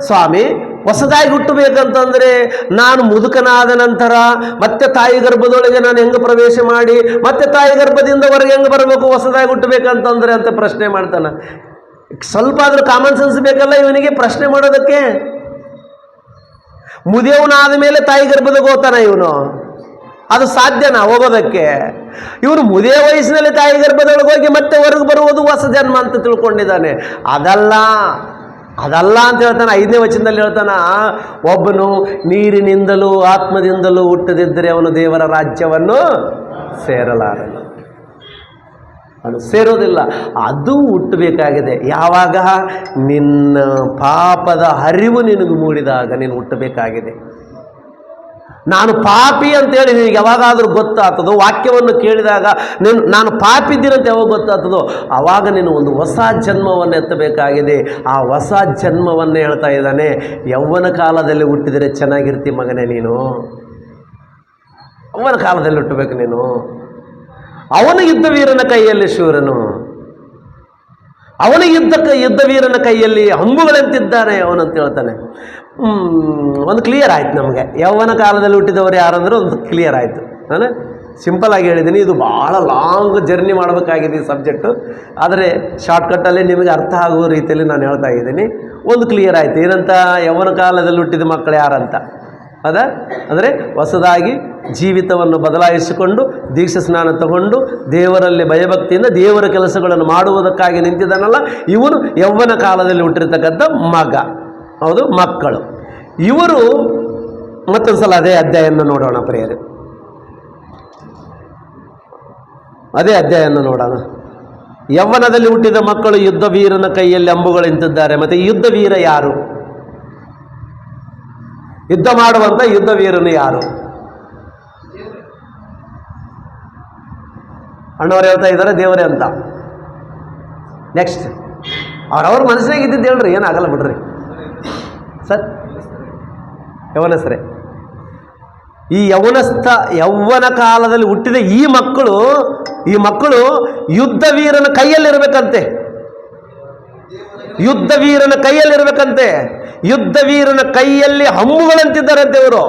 ಸ್ವಾಮಿ ಹೊಸದಾಗಿ ಹುಟ್ಟಬೇಕಂತಂದರೆ ನಾನು ಮುದುಕನಾದ ನಂತರ ಮತ್ತೆ ತಾಯಿ ಗರ್ಭದೊಳಗೆ ನಾನು ಹೆಂಗೆ ಪ್ರವೇಶ ಮಾಡಿ ಮತ್ತೆ ತಾಯಿ ಗರ್ಭದಿಂದ ಹೊರಗೆ ಹೆಂಗೆ ಬರಬೇಕು ಹೊಸದಾಗಿ ಹುಟ್ಟಬೇಕಂತಂದರೆ ಅಂತ ಪ್ರಶ್ನೆ ಮಾಡ್ತಾನೆ. ಸ್ವಲ್ಪ ಆದರೂ ಕಾಮನ್ ಸೆನ್ಸ್ ಬೇಕಲ್ಲ ಇವನಿಗೆ ಪ್ರಶ್ನೆ ಮಾಡೋದಕ್ಕೆ. ಮುದಿಯವನಾದ ಮೇಲೆ ತಾಯಿ ಗರ್ಭದಾಗ ಹೋಗ್ತಾನ ಇವನು? ಅದು ಸಾಧ್ಯನಾ ಹೋಗೋದಕ್ಕೆ? ಇವನು ಮುದಿಯ ವಯಸ್ಸಿನಲ್ಲಿ ತಾಯಿ ಗರ್ಭದೊಳಗೆ ಹೋಗಿ ಮತ್ತೆ ಹೊರಗೆ ಬರುವುದು ಹೊಸ ಜನ್ಮ ಅಂತ ತಿಳ್ಕೊಂಡಿದ್ದಾನೆ. ಅದಲ್ಲ ಅಂತ ಹೇಳ್ತಾನೆ. 5ನೇ ವಚನದಲ್ಲಿ ಹೇಳ್ತಾನ, ಒಬ್ಬನು ನೀರಿನಿಂದಲೂ ಆತ್ಮದಿಂದಲೂ ಹುಟ್ಟದಿದ್ದರೆ ಅವನು ದೇವರ ರಾಜ್ಯವನ್ನು ಸೇರಲಾರನು. ಅದು ಸೇರೋದಿಲ್ಲ. ಅದು ಹುಟ್ಟಬೇಕಾಗಿದೆ. ಯಾವಾಗ? ನಿನ್ನ ಪಾಪದ ಅರಿವು ನಿನಗೆ ಮೂಡಿದಾಗ ನೀನು ಹುಟ್ಟಬೇಕಾಗಿದೆ. ನಾನು ಪಾಪಿ ಅಂತೇಳಿ ನಿನಗೆ ಯಾವಾಗಾದರೂ ಗೊತ್ತಾಗ್ತದೋ, ವಾಕ್ಯವನ್ನು ಕೇಳಿದಾಗ ನಾನು ಪಾಪಿದ್ದೀನಂತ ಯಾವಾಗ ಗೊತ್ತಾಗ್ತದೋ ಆವಾಗ ನೀನು ಒಂದು ಹೊಸ ಜನ್ಮವನ್ನು ಎತ್ತಬೇಕಾಗಿದೆ. ಆ ಹೊಸ ಜನ್ಮವನ್ನೇ ಹೇಳ್ತಾ ಇದ್ದಾನೆ. ಯೌವನ ಕಾಲದಲ್ಲಿ ಹುಟ್ಟಿದರೆ ಚೆನ್ನಾಗಿರ್ತಿ ಮಗನೇ ನೀನು. ಯೌವನ ಕಾಲದಲ್ಲಿ ಹುಟ್ಟಬೇಕು ನೀನು. ಅವನು ಯುದ್ಧ ವೀರನ ಕೈಯಲ್ಲಿ ಶೂರನು. ಅವನು ಯುದ್ಧ ವೀರನ ಕೈಯಲ್ಲಿ ಹಂಬುಗಳಂತಿದ್ದಾನೆ ಅವನಂತ ಹೇಳ್ತಾನೆ. ಒಂದು ಕ್ಲಿಯರ್ ಆಯ್ತು ನಮಗೆ. ಯೌವನ ಕಾಲದಲ್ಲಿ ಹುಟ್ಟಿದವರು ಯಾರಂದ್ರೆ ಒಂದು ಕ್ಲಿಯರ್ ಆಯಿತು. ಸಿಂಪಲ್ ಆಗಿ ಹೇಳಿದ್ದೀನಿ. ಇದು ಭಾಳ ಲಾಂಗ್ ಜರ್ನಿ ಮಾಡಬೇಕಾಗಿದೆ ಈ ಸಬ್ಜೆಕ್ಟು, ಆದರೆ ಶಾರ್ಟ್ಕಟ್ಟಲ್ಲಿ ನಿಮಗೆ ಅರ್ಥ ಆಗುವ ರೀತಿಯಲ್ಲಿ ನಾನು ಹೇಳ್ತಾ ಇದ್ದೀನಿ. ಒಂದು ಕ್ಲಿಯರ್ ಆಯಿತು, ಏನಂತ? ಯೌವನ ಕಾಲದಲ್ಲಿ ಹುಟ್ಟಿದ ಮಕ್ಕಳು ಯಾರಂತ. ಅದ ಅಂದರೆ ಹೊಸದಾಗಿ ಜೀವಿತವನ್ನು ಬದಲಾಯಿಸಿಕೊಂಡು ದೀಕ್ಷಾ ಸ್ನಾನ ತಗೊಂಡು ದೇವರಲ್ಲಿ ಭಯಭಕ್ತಿಯಿಂದ ದೇವರ ಕೆಲಸಗಳನ್ನು ಮಾಡುವುದಕ್ಕಾಗಿ ನಿಂತಿದ್ದಾನಲ್ಲ, ಇವನು ಯೌವನ ಕಾಲದಲ್ಲಿ ಹುಟ್ಟಿರ್ತಕ್ಕಂಥ ಮಗ, ಹೌದು, ಮಕ್ಕಳು. ಇವರು ಮತ್ತೊಂದು ಸಲ ಅದೇ ಅಧ್ಯಾಯವನ್ನು ನೋಡೋಣ ಪ್ರಿಯರೇ, ಅದೇ ಅಧ್ಯಾಯವನ್ನು ನೋಡೋಣ. ಯೌವನದಲ್ಲಿ ಹುಟ್ಟಿದ ಮಕ್ಕಳು ಯುದ್ಧ ವೀರನ ಕೈಯಲ್ಲಿ ಅಂಬುಗಳಿಂತಿದ್ದಾರೆ. ಮತ್ತು ಯುದ್ಧ ವೀರ ಯಾರು? ಯುದ್ಧ ಮಾಡುವಂಥ ಯುದ್ಧ ವೀರನು ಯಾರು? ಅಣ್ಣವ್ರು ಹೇಳ್ತಾ ಇದ್ದಾರೆ ದೇವರೇ ಅಂತ. ನೆಕ್ಸ್ಟ್ ಅವ್ರವ್ರ ಮನಸ್ಸಿನಾಗ ಇದ್ದಿದ್ದು ಹೇಳ್ರಿ, ಏನಾಗಲ್ಲ ಬಿಡ್ರಿ ಸರ್. ಯೌವನಸ್ಥರೇ, ಈ ಯೌವನ ಕಾಲದಲ್ಲಿ ಹುಟ್ಟಿದ ಈ ಮಕ್ಕಳು ಯುದ್ಧ ವೀರನ ಕೈಯಲ್ಲಿರ್ಬೇಕಂತೆ. ಯುದ್ಧ ವೀರನ ಕೈಯಲ್ಲಿರ್ಬೇಕಂತೆ. ಯುದ್ಧ ವೀರನ ಕೈಯಲ್ಲಿ ಹಂಬುಗಳಂತಿದ್ದಾರಂತೆ ಇವರು.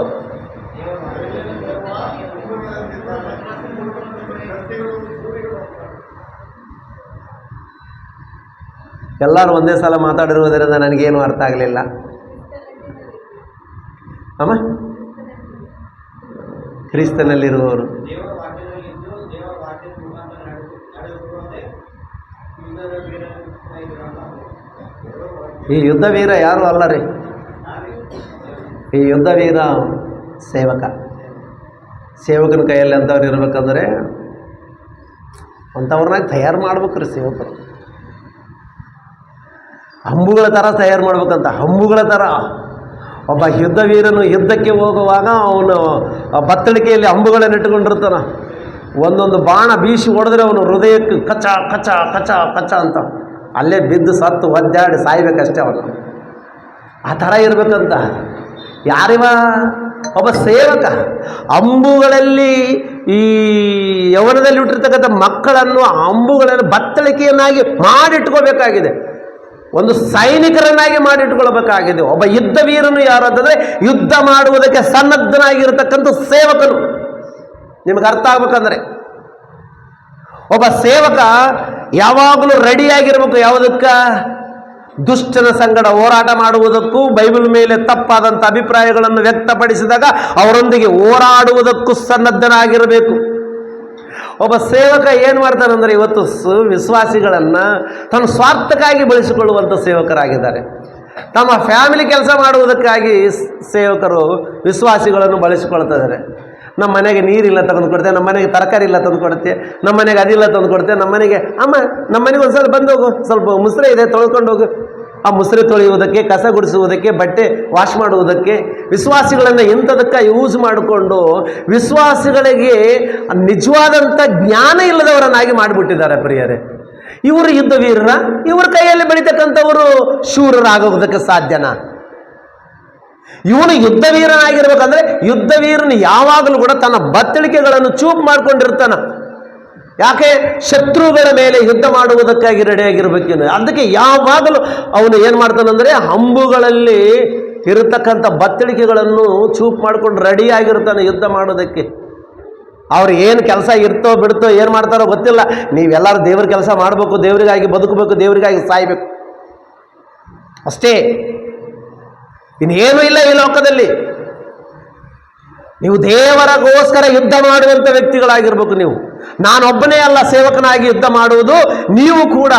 ಎಲ್ಲರೂ ಒಂದೇ ಸಲ ಮಾತಾಡಿರುವುದರಿಂದ ನನಗೇನು ಅರ್ಥ ಆಗಲಿಲ್ಲ. ಅಮ್ಮ, ಕ್ರಿಸ್ತನಲ್ಲಿರುವವರು ಈ ಯುದ್ಧ ವೀರ ಯಾರು ಅಲ್ಲ ರೀ. ಈ ಯುದ್ಧ ವೀರ ಸೇವಕನ ಕೈಯಲ್ಲಿ ಅಂಥವ್ರು ಇರ್ಬೇಕಂದ್ರೆ ಅಂಥವ್ರನ್ನಾಗ ತಯಾರು ಮಾಡ್ಬೇಕ್ರಿ ಸೇವಕರು. ಹಂಬುಗಳ ಥರ ತಯಾರು ಮಾಡ್ಬೇಕಂತ. ಹಂಬುಗಳ ಥರ ಒಬ್ಬ ಯುದ್ಧ ವೀರನು ಯುದ್ಧಕ್ಕೆ ಹೋಗುವಾಗ ಅವನು ಬತ್ತಳಿಕೆಯಲ್ಲಿ ಹಂಬುಗಳನ್ನು ಇಟ್ಟುಕೊಂಡಿರ್ತಾನೆ. ಒಂದೊಂದು ಬಾಣ ಬೀಸಿ ಹೊಡೆದ್ರೆ ಅವನು ಹೃದಯಕ್ಕೆ ಕಚ ಕಚ ಕಚ ಕಚ ಅಂತ ಅಲ್ಲೇ ಬಿದ್ದು ಸತ್ತು ಒದ್ದಾಡಿ ಸಾಯ್ಬೇಕಷ್ಟೇ ಅವನು. ಆ ಥರ ಇರಬೇಕಂತ. ಯಾರಿವ? ಒಬ್ಬ ಸೇವಕ. ಅಂಬುಗಳಲ್ಲಿ ಈ ಯೌವನದಲ್ಲಿ ಹುಟ್ಟಿರ್ತಕ್ಕಂಥ ಮಕ್ಕಳನ್ನು ಅಂಬುಗಳನ್ನು ಬತ್ತಳಿಕೆಯನ್ನಾಗಿ ಮಾಡಿಟ್ಕೋಬೇಕಾಗಿದೆ. ಒಂದು ಸೈನಿಕರನ್ನಾಗಿ ಮಾಡಿಟ್ಕೊಳ್ಬೇಕಾಗಿದೆ. ಒಬ್ಬ ಯುದ್ಧ ವೀರನು ಯಾರು ಅಂತಂದರೆ ಯುದ್ಧ ಮಾಡುವುದಕ್ಕೆ ಸನ್ನದ್ಧನಾಗಿರತಕ್ಕಂಥ ಸೇವಕನು. ನಿಮಗೆ ಅರ್ಥ ಆಗ್ಬೇಕಂದ್ರೆ ಒಬ್ಬ ಸೇವಕ ಯಾವಾಗಲೂ ರೆಡಿಯಾಗಿರ್ಬೇಕು. ಯಾವುದಕ್ಕ? ದುಷ್ಟನ ಸಂಗಡ ಹೋರಾಟ ಮಾಡುವುದಕ್ಕೂ, ಬೈಬಲ್ ಮೇಲೆ ತಪ್ಪಾದಂಥ ಅಭಿಪ್ರಾಯಗಳನ್ನು ವ್ಯಕ್ತಪಡಿಸಿದಾಗ ಅವರೊಂದಿಗೆ ಹೋರಾಡುವುದಕ್ಕೂ ಸನ್ನದ್ಧನಾಗಿರಬೇಕು. ಒಬ್ಬ ಸೇವಕ ಏನು ಮಾಡ್ತಾನಂದರೆ ಇವತ್ತು ವಿಶ್ವಾಸಿಗಳನ್ನು ತನ್ನ ಸ್ವಾರ್ಥಕ್ಕಾಗಿ ಬಳಸಿಕೊಳ್ಳುವಂಥ ಸೇವಕರಾಗಿದ್ದಾರೆ. ತಮ್ಮ ಫ್ಯಾಮಿಲಿ ಕೆಲಸ ಮಾಡುವುದಕ್ಕಾಗಿ ಸೇವಕರು ವಿಶ್ವಾಸಿಗಳನ್ನು ಬಳಸಿಕೊಳ್ತಿದ್ದಾರೆ. ನಮ್ಮ ಮನೆಗೆ ನೀರಿಲ್ಲ ತಂದು ಕೊಡ್ತೇವೆ, ನಮ್ಮ ಮನೆಗೆ ತರಕಾರಿ ಇಲ್ಲ ತಂದು ಕೊಡ್ತೇವೆ, ನಮ್ಮ ಮನೆಗೆ ಅದಿಲ್ಲ ತಂದು ಕೊಡ್ತೇವೆ, ನಮ್ಮ ಮನೆಗೆ ಅಮ್ಮ ನಮ್ಮ ಮನೆಗೆ ಒಂದು ಸಲ ಬಂದು ಹೋಗು, ಸ್ವಲ್ಪ ಮುಸ್ರೆ ಇದೆ ತೊಳ್ಕೊಂಡು ಹೋಗು. ಆ ಮುಸ್ರೆ ತೊಳೆಯುವುದಕ್ಕೆ, ಕಸ ಗುಡಿಸುವುದಕ್ಕೆ, ಬಟ್ಟೆ ವಾಶ್ ಮಾಡುವುದಕ್ಕೆ ವಿಶ್ವಾಸಿಗಳನ್ನು ಇಂಥದಕ್ಕೆ ಯೂಸ್ ಮಾಡಿಕೊಂಡು ವಿಶ್ವಾಸಿಗಳಿಗೆ ನಿಜವಾದಂಥ ಜ್ಞಾನ ಇಲ್ಲದವರನ್ನಾಗಿ ಮಾಡಿಬಿಟ್ಟಿದ್ದಾರೆ ಪ್ರಿಯರೇ. ಇವರು ಯುದ್ಧ ವೀರರ, ಇವ್ರ ಕೈಯಲ್ಲಿ ಬೆಳೀತಕ್ಕಂಥವರು ಶೂರರಾಗೋದಕ್ಕೆ ಸಾಧ್ಯನಾ? ಇವನು ಯುದ್ಧ ವೀರನಾಗಿರ್ಬೇಕಂದ್ರೆ ಯುದ್ಧ ವೀರನು ಯಾವಾಗಲೂ ಕೂಡ ತನ್ನ ಬತ್ತಳಿಕೆಗಳನ್ನು ಚೂಪ್ ಮಾಡ್ಕೊಂಡಿರ್ತಾನ. ಯಾಕೆ? ಶತ್ರುಗಳ ಮೇಲೆ ಯುದ್ಧ ಮಾಡುವುದಕ್ಕಾಗಿ ರೆಡಿಯಾಗಿರ್ಬೇಕೇನು. ಅದಕ್ಕೆ ಯಾವಾಗಲೂ ಅವನು ಏನು ಮಾಡ್ತಾನಂದರೆ ಹಂಬುಗಳಲ್ಲಿ ಇರತಕ್ಕಂಥ ಬತ್ತಳಿಕೆಗಳನ್ನು ಚೂಪ್ ಮಾಡ್ಕೊಂಡು ರೆಡಿಯಾಗಿರ್ತಾನೆ ಯುದ್ಧ ಮಾಡೋದಕ್ಕೆ. ಅವ್ರು ಏನು ಕೆಲಸ ಇರ್ತೋ ಬಿಡ್ತೋ ಏನು ಮಾಡ್ತಾರೋ ಗೊತ್ತಿಲ್ಲ. ನೀವೆಲ್ಲರೂ ದೇವ್ರ ಕೆಲಸ ಮಾಡಬೇಕು, ದೇವರಿಗಾಗಿ ಬದುಕಬೇಕು, ದೇವರಿಗಾಗಿ ಸಾಯ್ಬೇಕು ಅಷ್ಟೇ. ಇನ್ನೇನೂ ಇಲ್ಲ ಈ ಲೋಕದಲ್ಲಿ. ನೀವು ದೇವರಿಗೋಸ್ಕರ ಯುದ್ಧ ಮಾಡುವಂಥ ವ್ಯಕ್ತಿಗಳಾಗಿರ್ಬೇಕು. ನೀವು ನಾನೊಬ್ಬನೇ ಅಲ್ಲ ಸೇವಕನಾಗಿ ಯುದ್ಧ ಮಾಡುವುದು, ನೀವು ಕೂಡ.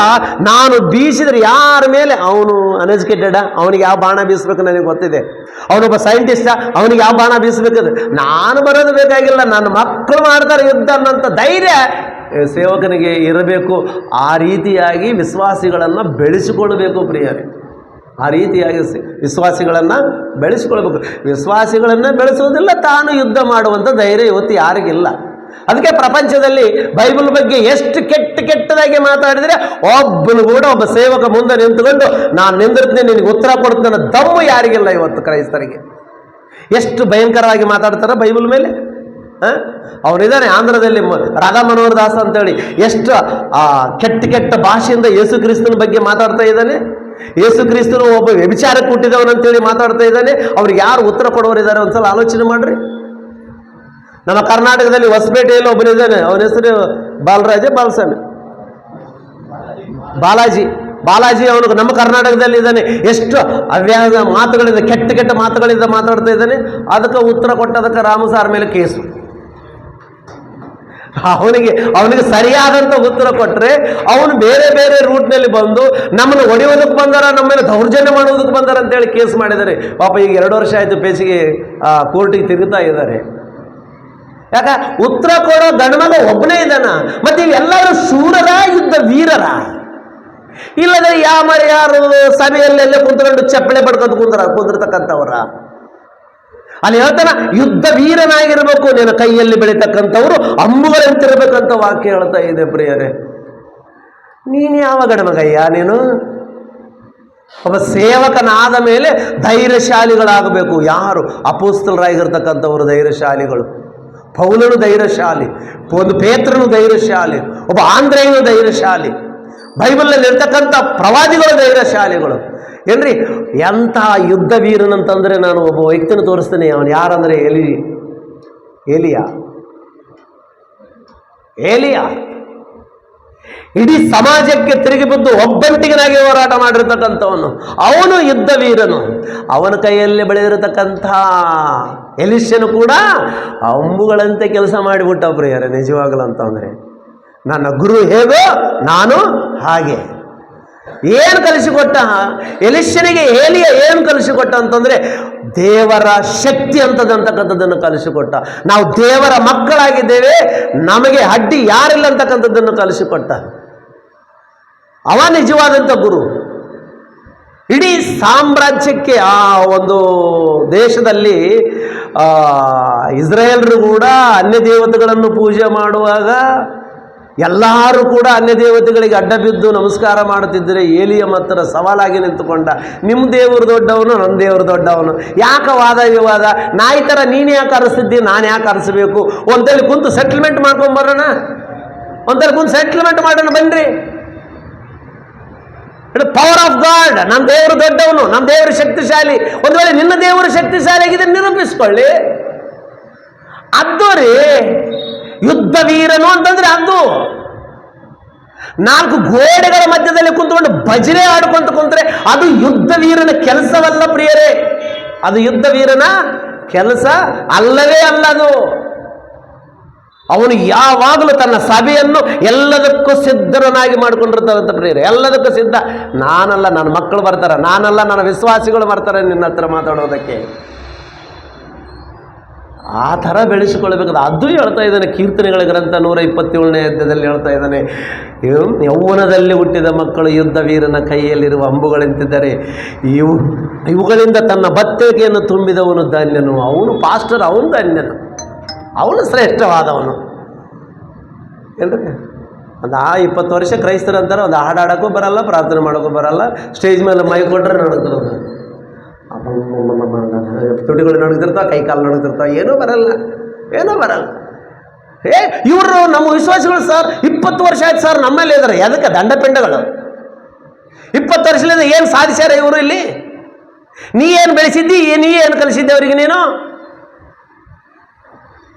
ನಾನು ಬೀಸಿದ್ರೆ ಯಾರ ಮೇಲೆ, ಅವನು ಅನ್ಎಜುಕೇಟೆಡ, ಅವನಿಗೆ ಯಾವ ಬಾಣ ಬೀಸಬೇಕು ನನಗೆ ಗೊತ್ತಿದೆ. ಅವನೊಬ್ಬ ಸೈಂಟಿಸ್ಟ, ಅವನಿಗೆ ಯಾವ ಬಾಣ ಬೀಸಬೇಕಂದ್ರೆ ನಾನು ಬರೋದು ಬೇಕಾಗಿಲ್ಲ, ನನ್ನ ಮಕ್ಕಳು ಮಾಡ್ತಾರೆ ಯುದ್ಧ ಅನ್ನೋಂಥ ಧೈರ್ಯ ಸೇವಕನಿಗೆ ಇರಬೇಕು. ಆ ರೀತಿಯಾಗಿ ವಿಶ್ವಾಸಿಗಳನ್ನು ಬೆಳೆಸಿಕೊಳ್ಳಬೇಕು ಪ್ರಿಯರೇ. ಆ ರೀತಿಯಾಗಿ ವಿಶ್ವಾಸಿಗಳನ್ನು ಬೆಳೆಸಿಕೊಳ್ಬೇಕು. ವಿಶ್ವಾಸಿಗಳನ್ನು ಬೆಳೆಸುವುದಿಲ್ಲ, ತಾನು ಯುದ್ಧ ಮಾಡುವಂಥ ಧೈರ್ಯ ಇವತ್ತು ಯಾರಿಗಿಲ್ಲ. ಅದಕ್ಕೆ ಪ್ರಪಂಚದಲ್ಲಿ ಬೈಬಲ್ ಬಗ್ಗೆ ಎಷ್ಟು ಕೆಟ್ಟದಾಗಿ ಮಾತಾಡಿದರೆ ಒಬ್ಬನು ಕೂಡ ಒಬ್ಬ ಸೇವಕ ಮುಂದೆ ನಿಂತುಕೊಂಡು ನಾನು ನಿಂದಿರ್ತೀನಿ, ನಿನಗೆ ಉತ್ತರ ಕೊಡ್ತೀನಿ ಅನ್ನೋ ದಮ್ಮು ಯಾರಿಗಿಲ್ಲ ಇವತ್ತು ಕ್ರೈಸ್ತರಿಗೆ. ಎಷ್ಟು ಭಯಂಕರವಾಗಿ ಮಾತಾಡ್ತಾರೆ ಬೈಬಲ್ ಮೇಲೆ. ಅವನಿದ್ದಾನೆ ಆಂಧ್ರದಲ್ಲಿ ರಾಧಾ ಮನೋಹರ್ ದಾಸ್ ಅಂತೇಳಿ, ಎಷ್ಟು ಕೆಟ್ಟ ಭಾಷೆಯಿಂದ ಯೇಸು ಕ್ರಿಸ್ತನ ಬಗ್ಗೆ ಮಾತಾಡ್ತಾ ಇದ್ದಾನೆ. ಯೇಸು ಕ್ರಿಸ್ತನು ಒಬ್ಬ ವ್ಯಭಿಚಾರಕ್ಕೆ ಹುಟ್ಟಿದವನಂತೇಳಿ ಮಾತಾಡ್ತಾ ಇದ್ದಾನೆ. ಅವ್ರಿಗೆ ಯಾರು ಉತ್ತರ ಕೊಡೋರಿದ್ದಾರೆ ಒಂದ್ಸಲ ಆಲೋಚನೆ ಮಾಡ್ರಿ. ನಮ್ಮ ಕರ್ನಾಟಕದಲ್ಲಿ ಹೊಸಪೇಟೆಯಲ್ಲಿ ಒಬ್ಬನಿದ್ದಾನೆ, ಅವನ ಹೆಸರು ಬಾಲಾಜಿ. ಅವನು ನಮ್ಮ ಕರ್ನಾಟಕದಲ್ಲಿ ಇದ್ದಾನೆ. ಎಷ್ಟು ಅವ್ಯಾಸ ಮಾತುಗಳಿಂದ, ಕೆಟ್ಟ ಕೆಟ್ಟ ಮಾತುಗಳಿಂದ ಮಾತಾಡ್ತಾ ಇದ್ದಾನೆ. ಅದಕ್ಕೆ ಉತ್ತರ ಕೊಟ್ಟದಕ್ಕೆ ರಾಮು ಸಾರ್ ಮೇಲೆ ಕೇಸು. ಅವನಿಗೆ ಸರಿಯಾದಂಥ ಉತ್ತರ ಕೊಟ್ಟರೆ ಅವನು ಬೇರೆ ಬೇರೆ ರೂಟ್ನಲ್ಲಿ ಬಂದು ನಮ್ಮನ್ನು ಹೊಡೆಯೋದಕ್ಕೆ ಬಂದಾರ, ನಮ್ಮ ಮೇಲೆ ದೌರ್ಜನ್ಯ ಮಾಡೋದಕ್ಕೆ ಬಂದಾರ ಅಂತೇಳಿ ಕೇಸ್ ಮಾಡಿದ್ದಾರೆ. ಪಾಪ ಈಗ 2 ವರ್ಷ ಆಯಿತು ಪೇಚಿಗೆ ಕೋರ್ಟಿಗೆ ತಿರುಗುತ್ತಾ ಇದ್ದಾರೆ. ಯಾಕ ಉತ್ತರ ಕೊಡೋ ಗಂಡಮಗ ಒಬ್ಬನೇ ಇದ್ದಾನ. ಮತ್ತೆ ಇವೆಲ್ಲರೂ ಶೂರರ, ಯುದ್ಧ ವೀರರ? ಇಲ್ಲದೆ ಯಾರು ಸಭೆಯಲ್ಲೆಲ್ಲ ಕುಂತ್ಕೊಂಡು ಚಪ್ಪಳೆ ಪಡ್ಕೊಂಡು ಕುಂದಿರ್ತಕ್ಕಂಥವ್ರ? ಅಲ್ಲಿ ಹೇಳ್ತಾನ ಯುದ್ಧ ವೀರನಾಗಿರ್ಬೇಕು, ನಿನ್ನ ಕೈಯಲ್ಲಿ ಬೆಳೀತಕ್ಕಂಥವ್ರು ಅಂಬುಗಳಂತಿರ್ಬೇಕಂತ ವಾಕ್ಯ ಹೇಳ್ತಾ ಇದೆ. ಪ್ರಿಯರೇ, ನೀನು ಯಾವ ಗಡಮಗಯ್ಯ? ನೀನು ಒಬ್ಬ ಸೇವಕನಾದ ಮೇಲೆ ಧೈರ್ಯಶಾಲಿಗಳಾಗಬೇಕು. ಯಾರು? ಅಪೊಸ್ತಲರಾಗಿರ್ತಕ್ಕಂಥವ್ರು ಧೈರ್ಯಶಾಲಿಗಳು. ಪೌಲನು ಧೈರ್ಯಶಾಲಿ, ಒಂದು ಪೇತ್ರನು ಧೈರ್ಯಶಾಲಿ, ಒಬ್ಬ ಆಂದ್ರೇಯನು ಧೈರ್ಯಶಾಲಿ, ಬೈಬಲ್ನಲ್ಲಿ ಇರ್ತಕ್ಕಂಥ ಪ್ರವಾದಿಗಳು ಧೈರ್ಯಶಾಲಿಗಳು. ಏನ್ರಿ ಎಂಥ ಯುದ್ಧ ವೀರನಂತಂದರೆ ನಾನು ಒಬ್ಬ ವ್ಯಕ್ತಿನ ತೋರಿಸ್ತೇನೆ. ಅವನು ಯಾರಂದರೆ ಏಲಿಯಾ. ಇಡೀ ಸಮಾಜಕ್ಕೆ ತಿರುಗಿ ಬಿದ್ದು ಒಬ್ಬಂಟಿಗನಾಗಿ ಹೋರಾಟ ಮಾಡಿರ್ತಕ್ಕಂಥವನು. ಅವನು ಯುದ್ಧ ವೀರನು. ಅವನ ಕೈಯಲ್ಲಿ ಬೆಳೆದಿರತಕ್ಕಂಥ ಎಲಿಷನು ಕೂಡ ಅಂಬುಗಳಂತೆ ಕೆಲಸ ಮಾಡಿಬಿಟ್ಟ. ಪ್ರಿಯರೇ, ನಿಜವಾಗಲು ಅಂತಂದರೆ ನನ್ನ ಗುರು ಹೇಗೋ ನಾನು ಹಾಗೆ. ಏನು ಕಲಿಸಿಕೊಟ್ಟ ಎಲಿಷನಿಗೆ? ಏಲಿಯ ಏನು ಕಲಿಸಿಕೊಟ್ಟ ಅಂತಂದರೆ ದೇವರ ಶಕ್ತಿ ಅಂತಕ್ಕಂಥದ್ದನ್ನು ಕಲಿಸಿಕೊಟ್ಟ. ನಾವು ದೇವರ ಮಕ್ಕಳಾಗಿದ್ದೇವೆ, ನಮಗೆ ಅಡ್ಡಿ ಯಾರಿಲ್ಲ ಅಂತಕ್ಕಂಥದ್ದನ್ನು ಕಲಿಸಿಕೊಟ್ಟ. ಅವ ನಿಜವಾದಂಥ ಗುರು. ಇಡೀ ಸಾಮ್ರಾಜ್ಯಕ್ಕೆ, ಆ ಒಂದು ದೇಶದಲ್ಲಿ ಇಸ್ರಾಯೇಲರು ಕೂಡ ಅನ್ಯ ದೇವತೆಗಳನ್ನು ಪೂಜೆ ಮಾಡುವಾಗ ಎಲ್ಲರೂ ಕೂಡ ಅನ್ಯ ದೇವತೆಗಳಿಗೆ ಅಡ್ಡ ಬಿದ್ದು ನಮಸ್ಕಾರ ಮಾಡುತ್ತಿದ್ದರೆ ಏಲಿಯ ಮಾತ್ರ ಸವಾಲಾಗಿ ನಿಂತುಕೊಂಡ, ನಿಮ್ಮ ದೇವರು ದೊಡ್ಡವನು, ನನ್ನ ದೇವರು ದೊಡ್ಡವನು. ಯಾಕೆ ವಾದ ವಿವಾದ? ನಾಯಿ ಥರ ನೀನು ಯಾಕೆ ಅರಸಿದ್ದಿ, ನಾನು ಯಾಕೆ ಅರಸಬೇಕು? ಒಂದಲ್ಲಿ ಕುಂತು ಸೆಟ್ಲ್ಮೆಂಟ್ ಮಾಡ್ಕೊಂಬರೋಣ, ಒಂದಲ್ಲಿ ಕುಂತು ಸೆಟ್ಲ್ಮೆಂಟ್ ಮಾಡೋಣ ಬನ್ನಿರಿ. ಪವರ್ ಆಫ್ ಗಾಡ್, ನಮ್ಮ ದೇವರು ದೊಡ್ಡವನು, ನಮ್ಮ ದೇವರು ಶಕ್ತಿಶಾಲಿ. ಒಂದು ವೇಳೆ ನಿನ್ನ ದೇವರು ಶಕ್ತಿಶಾಲಿ ಆಗಿದೆ, ನಿರೂಪಿಸ್ಕೊಳ್ಳಿ. ಅದು ರೀ ಯುದ್ಧ ವೀರನು ಅಂತಂದ್ರೆ ಅದು. 4 ಗೋಡೆಗಳ ಮಧ್ಯದಲ್ಲಿ ಕುಂತ್ಕೊಂಡು ಭಜನೆ ಆಡ್ಕೊಂತ ಕುಂತ್ರೆ ಅದು ಯುದ್ಧ ವೀರನ ಕೆಲಸವಲ್ಲ ಪ್ರಿಯರೇ. ಅದು ಯುದ್ಧ ವೀರನ ಕೆಲಸ ಅಲ್ಲವೇ ಅಲ್ಲದು. ಅವನು ಯಾವಾಗಲೂ ತನ್ನ ಸಭೆಯನ್ನು ಎಲ್ಲದಕ್ಕೂ ಸಿದ್ಧರನ್ನಾಗಿ ಮಾಡ್ಕೊಂಡಿರ್ತಾರಂತ ಪ್ರಿಯರೇ. ಎಲ್ಲದಕ್ಕೂ ಸಿದ್ಧ. ನಾನಲ್ಲ, ನನ್ನ ಮಕ್ಕಳು ಬರ್ತಾರೆ, ನಾನಲ್ಲ, ನನ್ನ ವಿಶ್ವಾಸಿಗಳು ಬರ್ತಾರೆ ನಿನ್ನ ಹತ್ರ ಮಾತಾಡೋದಕ್ಕೆ. ಆ ಥರ ಬೆಳೆಸಿಕೊಳ್ಬೇಕಾದ ಅದು ಹೇಳ್ತಾ ಇದ್ದಾನೆ. ಕೀರ್ತನೆಗಳ ಗ್ರಂಥ 127ನೇ ಅಧ್ಯಾಯದಲ್ಲಿ ಹೇಳ್ತಾ ಇದ್ದಾನೆ, ಯೌವನದಲ್ಲಿ ಹುಟ್ಟಿದ ಮಕ್ಕಳು ಯುದ್ಧ ವೀರನ ಕೈಯಲ್ಲಿರುವ ಅಂಬುಗಳಂತಿದ್ದಾರೆ. ಇವುಗಳಿಂದ ತನ್ನ ಬತ್ತಳಿಕೆಯನ್ನು ತುಂಬಿದವನು ಧನ್ಯನು. ಅವನು ಪಾಸ್ಟರ್, ಅವನು ಧನ್ಯನು, ಅವನು ಶ್ರೇಷ್ಠವಾದವನು. ಏನ್ರಿ, ಒಂದು 20 ವರ್ಷ ಕ್ರೈಸ್ತರಂತಾರೆ, ಒಂದು ಹಾಡಾಡೋಕ್ಕೂ ಬರಲ್ಲ, ಪ್ರಾರ್ಥನೆ ಮಾಡೋಕ್ಕೂ ಬರಲ್ಲ, ಸ್ಟೇಜ್ ಮೇಲೆ ಮೈ ಕೊಟ್ಟರೆ ನಡೀತಿರೋದು, ತುಟಿಗಳು ನಡೀತಿರ್ತಾವೆ, ಕೈ ಕಾಲು ನಡೀತಿರ್ತಾವೆ, ಏನೂ ಬರಲ್ಲ. ಇವರು ನಮ್ಮ ವಿಶ್ವಾಸಿಗಳು ಸರ್ 20 ವರ್ಷ ಆಯ್ತು ಸರ್ ನಮ್ಮಲ್ಲಿ ಇದ್ದಾರೆ. ಅದಕ್ಕೆ ದಂಡಪಿಂಡಗಳು 20 ವರ್ಷದಿಂದ ಏನು ಸಾಧಿಸ್ಯಾರ ಇವರು ಇಲ್ಲಿ? ನೀ ಏನು ಬೆಳೆಸಿದ್ದಿ, ನೀ ಏನು ಕಲಿಸಿದ್ದೆ ಅವರಿಗೆ ನೀನು?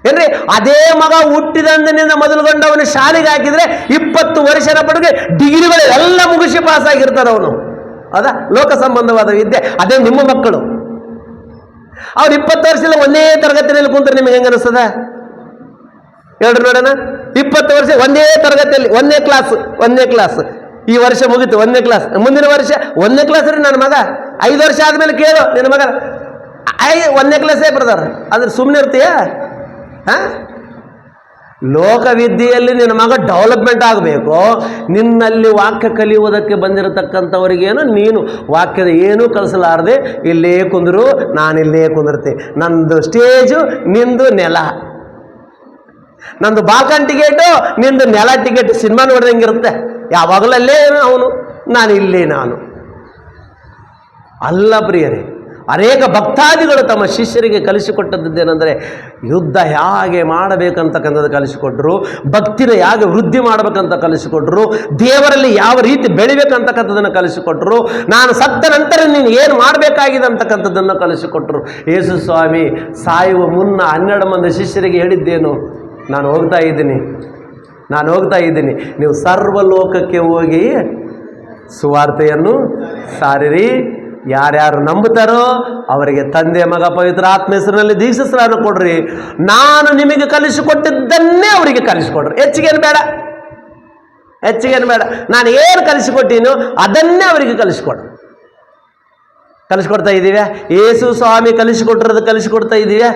ಏನ್ರಿ, ಅದೇ ಮಗ ಹುಟ್ಟಿದಂದಿನಿಂದ ಮೊದಲುಗೊಂಡು ಅವನು ಶಾಲೆಗೆ ಹಾಕಿದ್ರೆ 20 ವರ್ಷದ ಪಡೆಗೆ ಡಿಗ್ರಿಗಳು ಎಲ್ಲ ಮುಗಿಸಿ ಪಾಸ್ ಆಗಿರ್ತಾರೆ ಅವನು. ಅದ ಲೋಕ ಸಂಬಂಧವಾದ ವಿದ್ಯೆ. ಅದೇ ನಿಮ್ಮ ಮಕ್ಕಳು. ಅವ್ರು 20 ವರ್ಷದಲ್ಲಿ ಒಂದೇ ತರಗತಿಯಲ್ಲಿ ಕುಂತ್ರೆ ನಿಮಗೆ ಹೆಂಗೆ ಅನಿಸ್ತದ ಹೇಳ್ರಿ ನೋಡೋಣ. 20 ವರ್ಷ ಒಂದೇ ತರಗತಿಯಲ್ಲಿ, ಒಂದೇ ಕ್ಲಾಸ್. ಈ ವರ್ಷ ಮುಗಿತು 1ನೇ ಕ್ಲಾಸ್, ಮುಂದಿನ ವರ್ಷ 1ನೇ ಕ್ಲಾಸ್ ರೀ. ನನ್ನ ಮಗ 5 ವರ್ಷ ಆದಮೇಲೆ ಕೇಳು, ನಿನ್ನ ಮಗ 1ನೇ ಕ್ಲಾಸೇ ಬರ್ದಾರ, ಅದ್ರ ಸುಮ್ಮನೆ ಇರ್ತೀಯ? ಲೋಕವಿದ್ಯೆಯಲ್ಲಿ ನಿನ್ನ ಮಗ ಡೆವಲಪ್ಮೆಂಟ್ ಆಗಬೇಕು. ನಿನ್ನಲ್ಲಿ ವಾಕ್ಯ ಕಲಿಯುವುದಕ್ಕೆ ಬಂದಿರತಕ್ಕಂಥವರಿಗೇನು ನೀನು ವಾಕ್ಯದ ಏನೂ ಕಲಿಸಲಾರದೆ ಇಲ್ಲೇ ಕುಂದರು, ನಾನಿಲ್ಲೇ ಕುಂದಿರ್ತೆ. ನಂದು ಸ್ಟೇಜು, ನಿಂದು ನೆಲ. ನಂದು ಬಾಲ್ಕನ್ ಟಿಕೆಟು, ನಿಂದು ನೆಲ ಟಿಕೆಟ್. ಸಿನಿಮಾ ನೋಡ್ದಂಗಿರುತ್ತೆ. ಯಾವಾಗಲೂ ಅಲ್ಲೇ ಅವನು, ನಾನು. ಅಲ್ಲ ಪ್ರಿಯರೇ, ಅನೇಕ ಭಕ್ತಾದಿಗಳು ತಮ್ಮ ಶಿಷ್ಯರಿಗೆ ಕಲಿಸಿಕೊಟ್ಟದ್ದೇನೆಂದರೆ ಯುದ್ಧ ಹೇಗೆ ಮಾಡಬೇಕಂತಕ್ಕಂಥದ್ದು ಕಲಿಸಿಕೊಟ್ರು, ಭಕ್ತಿನ ಹೇಗೆ ವೃದ್ಧಿ ಮಾಡಬೇಕಂತ ಕಲಿಸಿಕೊಟ್ರು, ದೇವರಲ್ಲಿ ಯಾವ ರೀತಿ ಬೆಳಿಬೇಕಂತಕ್ಕಂಥದ್ದನ್ನು ಕಲಿಸಿಕೊಟ್ರು, ನಾನು ಸತ್ತ ನಂತರ ನೀನು ಏನು ಮಾಡಬೇಕಾಗಿದೆ ಅಂತಕ್ಕಂಥದ್ದನ್ನು ಕಲಿಸಿಕೊಟ್ರು. ಯೇಸು ಸ್ವಾಮಿ ಸಾಯುವ ಮುನ್ನ 12 ಮಂದಿ ಶಿಷ್ಯರಿಗೆ ಹೇಳಿದ್ದೇನು, ನಾನು ಹೋಗ್ತಾ ಇದ್ದೀನಿ, ನೀವು ಸರ್ವಲೋಕಕ್ಕೆ ಹೋಗಿ ಸುವಾರ್ತೆಯನ್ನು ಸಾರಿರಿ, ಯಾರ್ಯಾರು ನಂಬುತ್ತಾರೋ ಅವರಿಗೆ ತಂದೆ ಮಗ ಪವಿತ್ರ ಆತ್ಮ ಹೆಸರಿನಲ್ಲಿ ದೀಕ್ಷಾಸ್ನಾನ ಕೊಡ್ರಿ, ನಾನು ನಿಮಗೆ ಕಲಿಸಿಕೊಟ್ಟಿದ್ದನ್ನೇ ಅವರಿಗೆ ಕಲಿಸಿಕೊಡ್ರಿ, ಹೆಚ್ಚಿಗೇನು ಬೇಡ, ನಾನು ಏನು ಕಲಿಸಿಕೊಟ್ಟೀನೋ ಅದನ್ನೇ ಅವರಿಗೆ ಕಲಿಸ್ಕೊಡ್ತಾ ಇದ್ದೀವ್ಯಾ? ಯೇಸು ಸ್ವಾಮಿ ಕಲಿಸಿಕೊಡ್ತಾ ಇದ್ದೀವ್ಯಾ?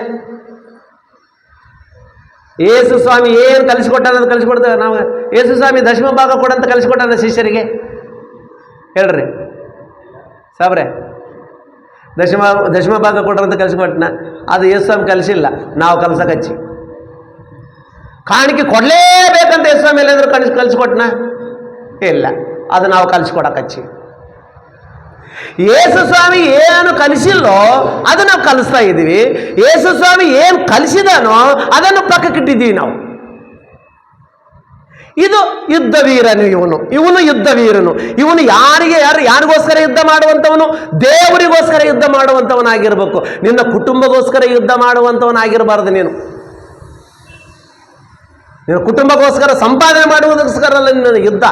ಯೇಸು ಸ್ವಾಮಿ ಏನು ಕಲಿಸಿಕೊಟ್ಟಾರ ಕಲಿಸ್ಕೊಡ್ತೇವೆ ನಾವು. ಯೇಸು ಸ್ವಾಮಿ ದಶಮ ಭಾಗ ಕೊಡಂತ ಕಲಿಸ್ಕೊಟ್ಟಾನ ಶಿಷ್ಯರಿಗೆ, ಹೇಳ್ರಿ ಸಾಬ್ರೆ, ದಶಮ ಭಾಗ ಕೊಡ್ರಂತ ಕಲಿಸ್ಕೊಟ್ಟನ? ಅದು ಯೇಸು ಸ್ವಾಮಿ ಕಲಿಸಿಲ್ಲ, ನಾವು ಕಲ್ಸಕಚ್ಚಿ. ಕಾಣಿಕೆ ಕೊಡಲೇಬೇಕಂತ ಯೇಸು ಸ್ವಾಮಿ ಎಲ್ಲಾದರೂ ಕಲಿಸ್ಕೊಟ್ನ? ಇಲ್ಲ, ಅದು ನಾವು ಕಲಿಸ್ಕೊಡಕಚ್ಚಿ. ಯೇಸು ಸ್ವಾಮಿ ಏನು ಕಲಿಸಿಲ್ಲೋ ಅದು ನಾವು ಕಲಿಸ್ತಾ ಇದ್ದೀವಿ, ಯೇಸು ಸ್ವಾಮಿ ಏನು ಕಲಿಸಿದಾನೋ ಅದನ್ನು ಪಕ್ಕಕ್ಕಿಟ್ಟಿದ್ದೀವಿ ನಾವು. ಇದು ಯುದ್ಧ ವೀರನು, ಇವನು ಯುದ್ಧ ವೀರನು. ಇವನು ಯಾರಿಗೋಸ್ಕರ ಯುದ್ಧ ಮಾಡುವಂಥವನು? ದೇವರಿಗೋಸ್ಕರ ಯುದ್ಧ ಮಾಡುವಂಥವನಾಗಿರ್ಬೇಕು. ನಿನ್ನ ಕುಟುಂಬಗೋಸ್ಕರ ಯುದ್ಧ ಮಾಡುವಂಥವನಾಗಿರಬಾರ್ದು. ನೀನು ಕುಟುಂಬಕ್ಕೋಸ್ಕರ ಸಂಪಾದನೆ ಮಾಡುವುದಕ್ಕೋಸ್ಕರಲ್ಲ ನಿನ್ನ ಯುದ್ಧ.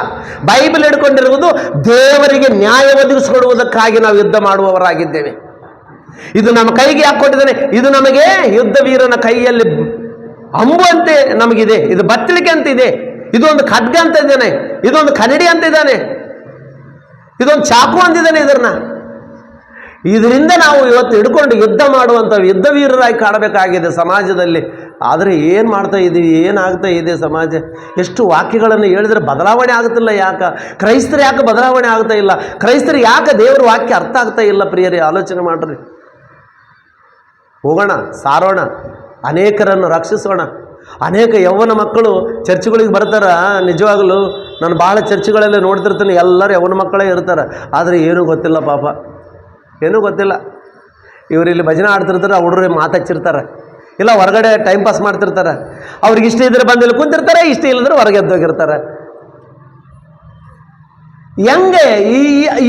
ಬೈಬಲ್ ಹಿಡ್ಕೊಂಡಿರುವುದು ದೇವರಿಗೆ ನ್ಯಾಯ ಒದಗಿಸಿಕೊಡುವುದಕ್ಕಾಗಿ ನಾವು ಯುದ್ಧ ಮಾಡುವವರಾಗಿದ್ದೇವೆ. ಇದು ನಮ್ಮ ಕೈಗೆ ಯಾಕೆ ಕೊಟ್ಟಿದ್ದಾನೆ? ಇದು ನಮಗೆ ಯುದ್ಧ ವೀರನ ಕೈಯಲ್ಲಿ ಅಂಬು ಅಂತೆ ನಮಗಿದೆ, ಇದು ಬತ್ತಳಿಕೆ ಅಂತ ಇದೆ, ಇದೊಂದು ಖಡ್ಗ ಅಂತ ಇದ್ದಾನೆ, ಇದೊಂದು ಕನ್ನಡಿ ಅಂತ ಇದ್ದಾನೆ, ಇದೊಂದು ಚಾಕು ಅಂತಿದ್ದಾನೆ. ಇದರಿಂದ ನಾವು ಇವತ್ತು ಹಿಡ್ಕೊಂಡು ಯುದ್ಧ ಮಾಡುವಂಥ ಯುದ್ಧ ವೀರರಾಗಿ ಕಾಣಬೇಕಾಗಿದೆ ಸಮಾಜದಲ್ಲಿ. ಆದರೆ ಏನು ಮಾಡ್ತಾ ಇದ್ದೀವಿ, ಏನಾಗ್ತಾ ಇದೆ ಸಮಾಜ? ಎಷ್ಟು ವಾಕ್ಯಗಳನ್ನು ಹೇಳಿದ್ರೆ ಬದಲಾವಣೆ ಆಗುತ್ತಿಲ್ಲ. ಕ್ರೈಸ್ತರು ಯಾಕೆ ಬದಲಾವಣೆ ಆಗ್ತಾ ಇಲ್ಲ? ಕ್ರೈಸ್ತರು ಯಾಕೆ ದೇವರ ವಾಕ್ಯ ಅರ್ಥ ಆಗ್ತಾ ಇಲ್ಲ? ಪ್ರಿಯರೇ, ಆಲೋಚನೆ ಮಾಡ್ರಿ. ಹೋಗೋಣ, ಸಾರೋಣ, ಅನೇಕರನ್ನು ರಕ್ಷಿಸೋಣ. ಅನೇಕ ಯೌವನ ಮಕ್ಕಳು ಚರ್ಚ್ಗಳಿಗೆ ಬರ್ತಾರೆ. ನಿಜವಾಗಲೂ ನಾನು ಭಾಳ ಚರ್ಚ್ಗಳಲ್ಲಿ ನೋಡ್ತಿರ್ತೀನಿ, ಎಲ್ಲರೂ ಯೌವನ ಮಕ್ಕಳೇ ಇರ್ತಾರೆ. ಆದರೆ ಏನೂ ಗೊತ್ತಿಲ್ಲ, ಪಾಪ ಏನೂ ಗೊತ್ತಿಲ್ಲ. ಇವರು ಇಲ್ಲಿ ಭಜನೆ ಆಡ್ತಿರ್ತಾರೆ, ಆ ಹುಡುಗರು ಮಾತಾಡ್ತಿರ್ತಾರೆ, ಇಲ್ಲ ಹೊರಗಡೆ ಟೈಮ್ ಪಾಸ್ ಮಾಡ್ತಿರ್ತಾರೆ. ಅವ್ರಿಗೆ ಇಷ್ಟ ಇದ್ರೆ ಬಂದು ಇಲ್ಲಿ ಕುಂತಿರ್ತಾರೆ, ಇಷ್ಟ ಇಲ್ಲದ್ರೆ ಹೊರಗೆ ಎದ್ದೋಗಿರ್ತಾರೆ. ಹೆಂಗೆ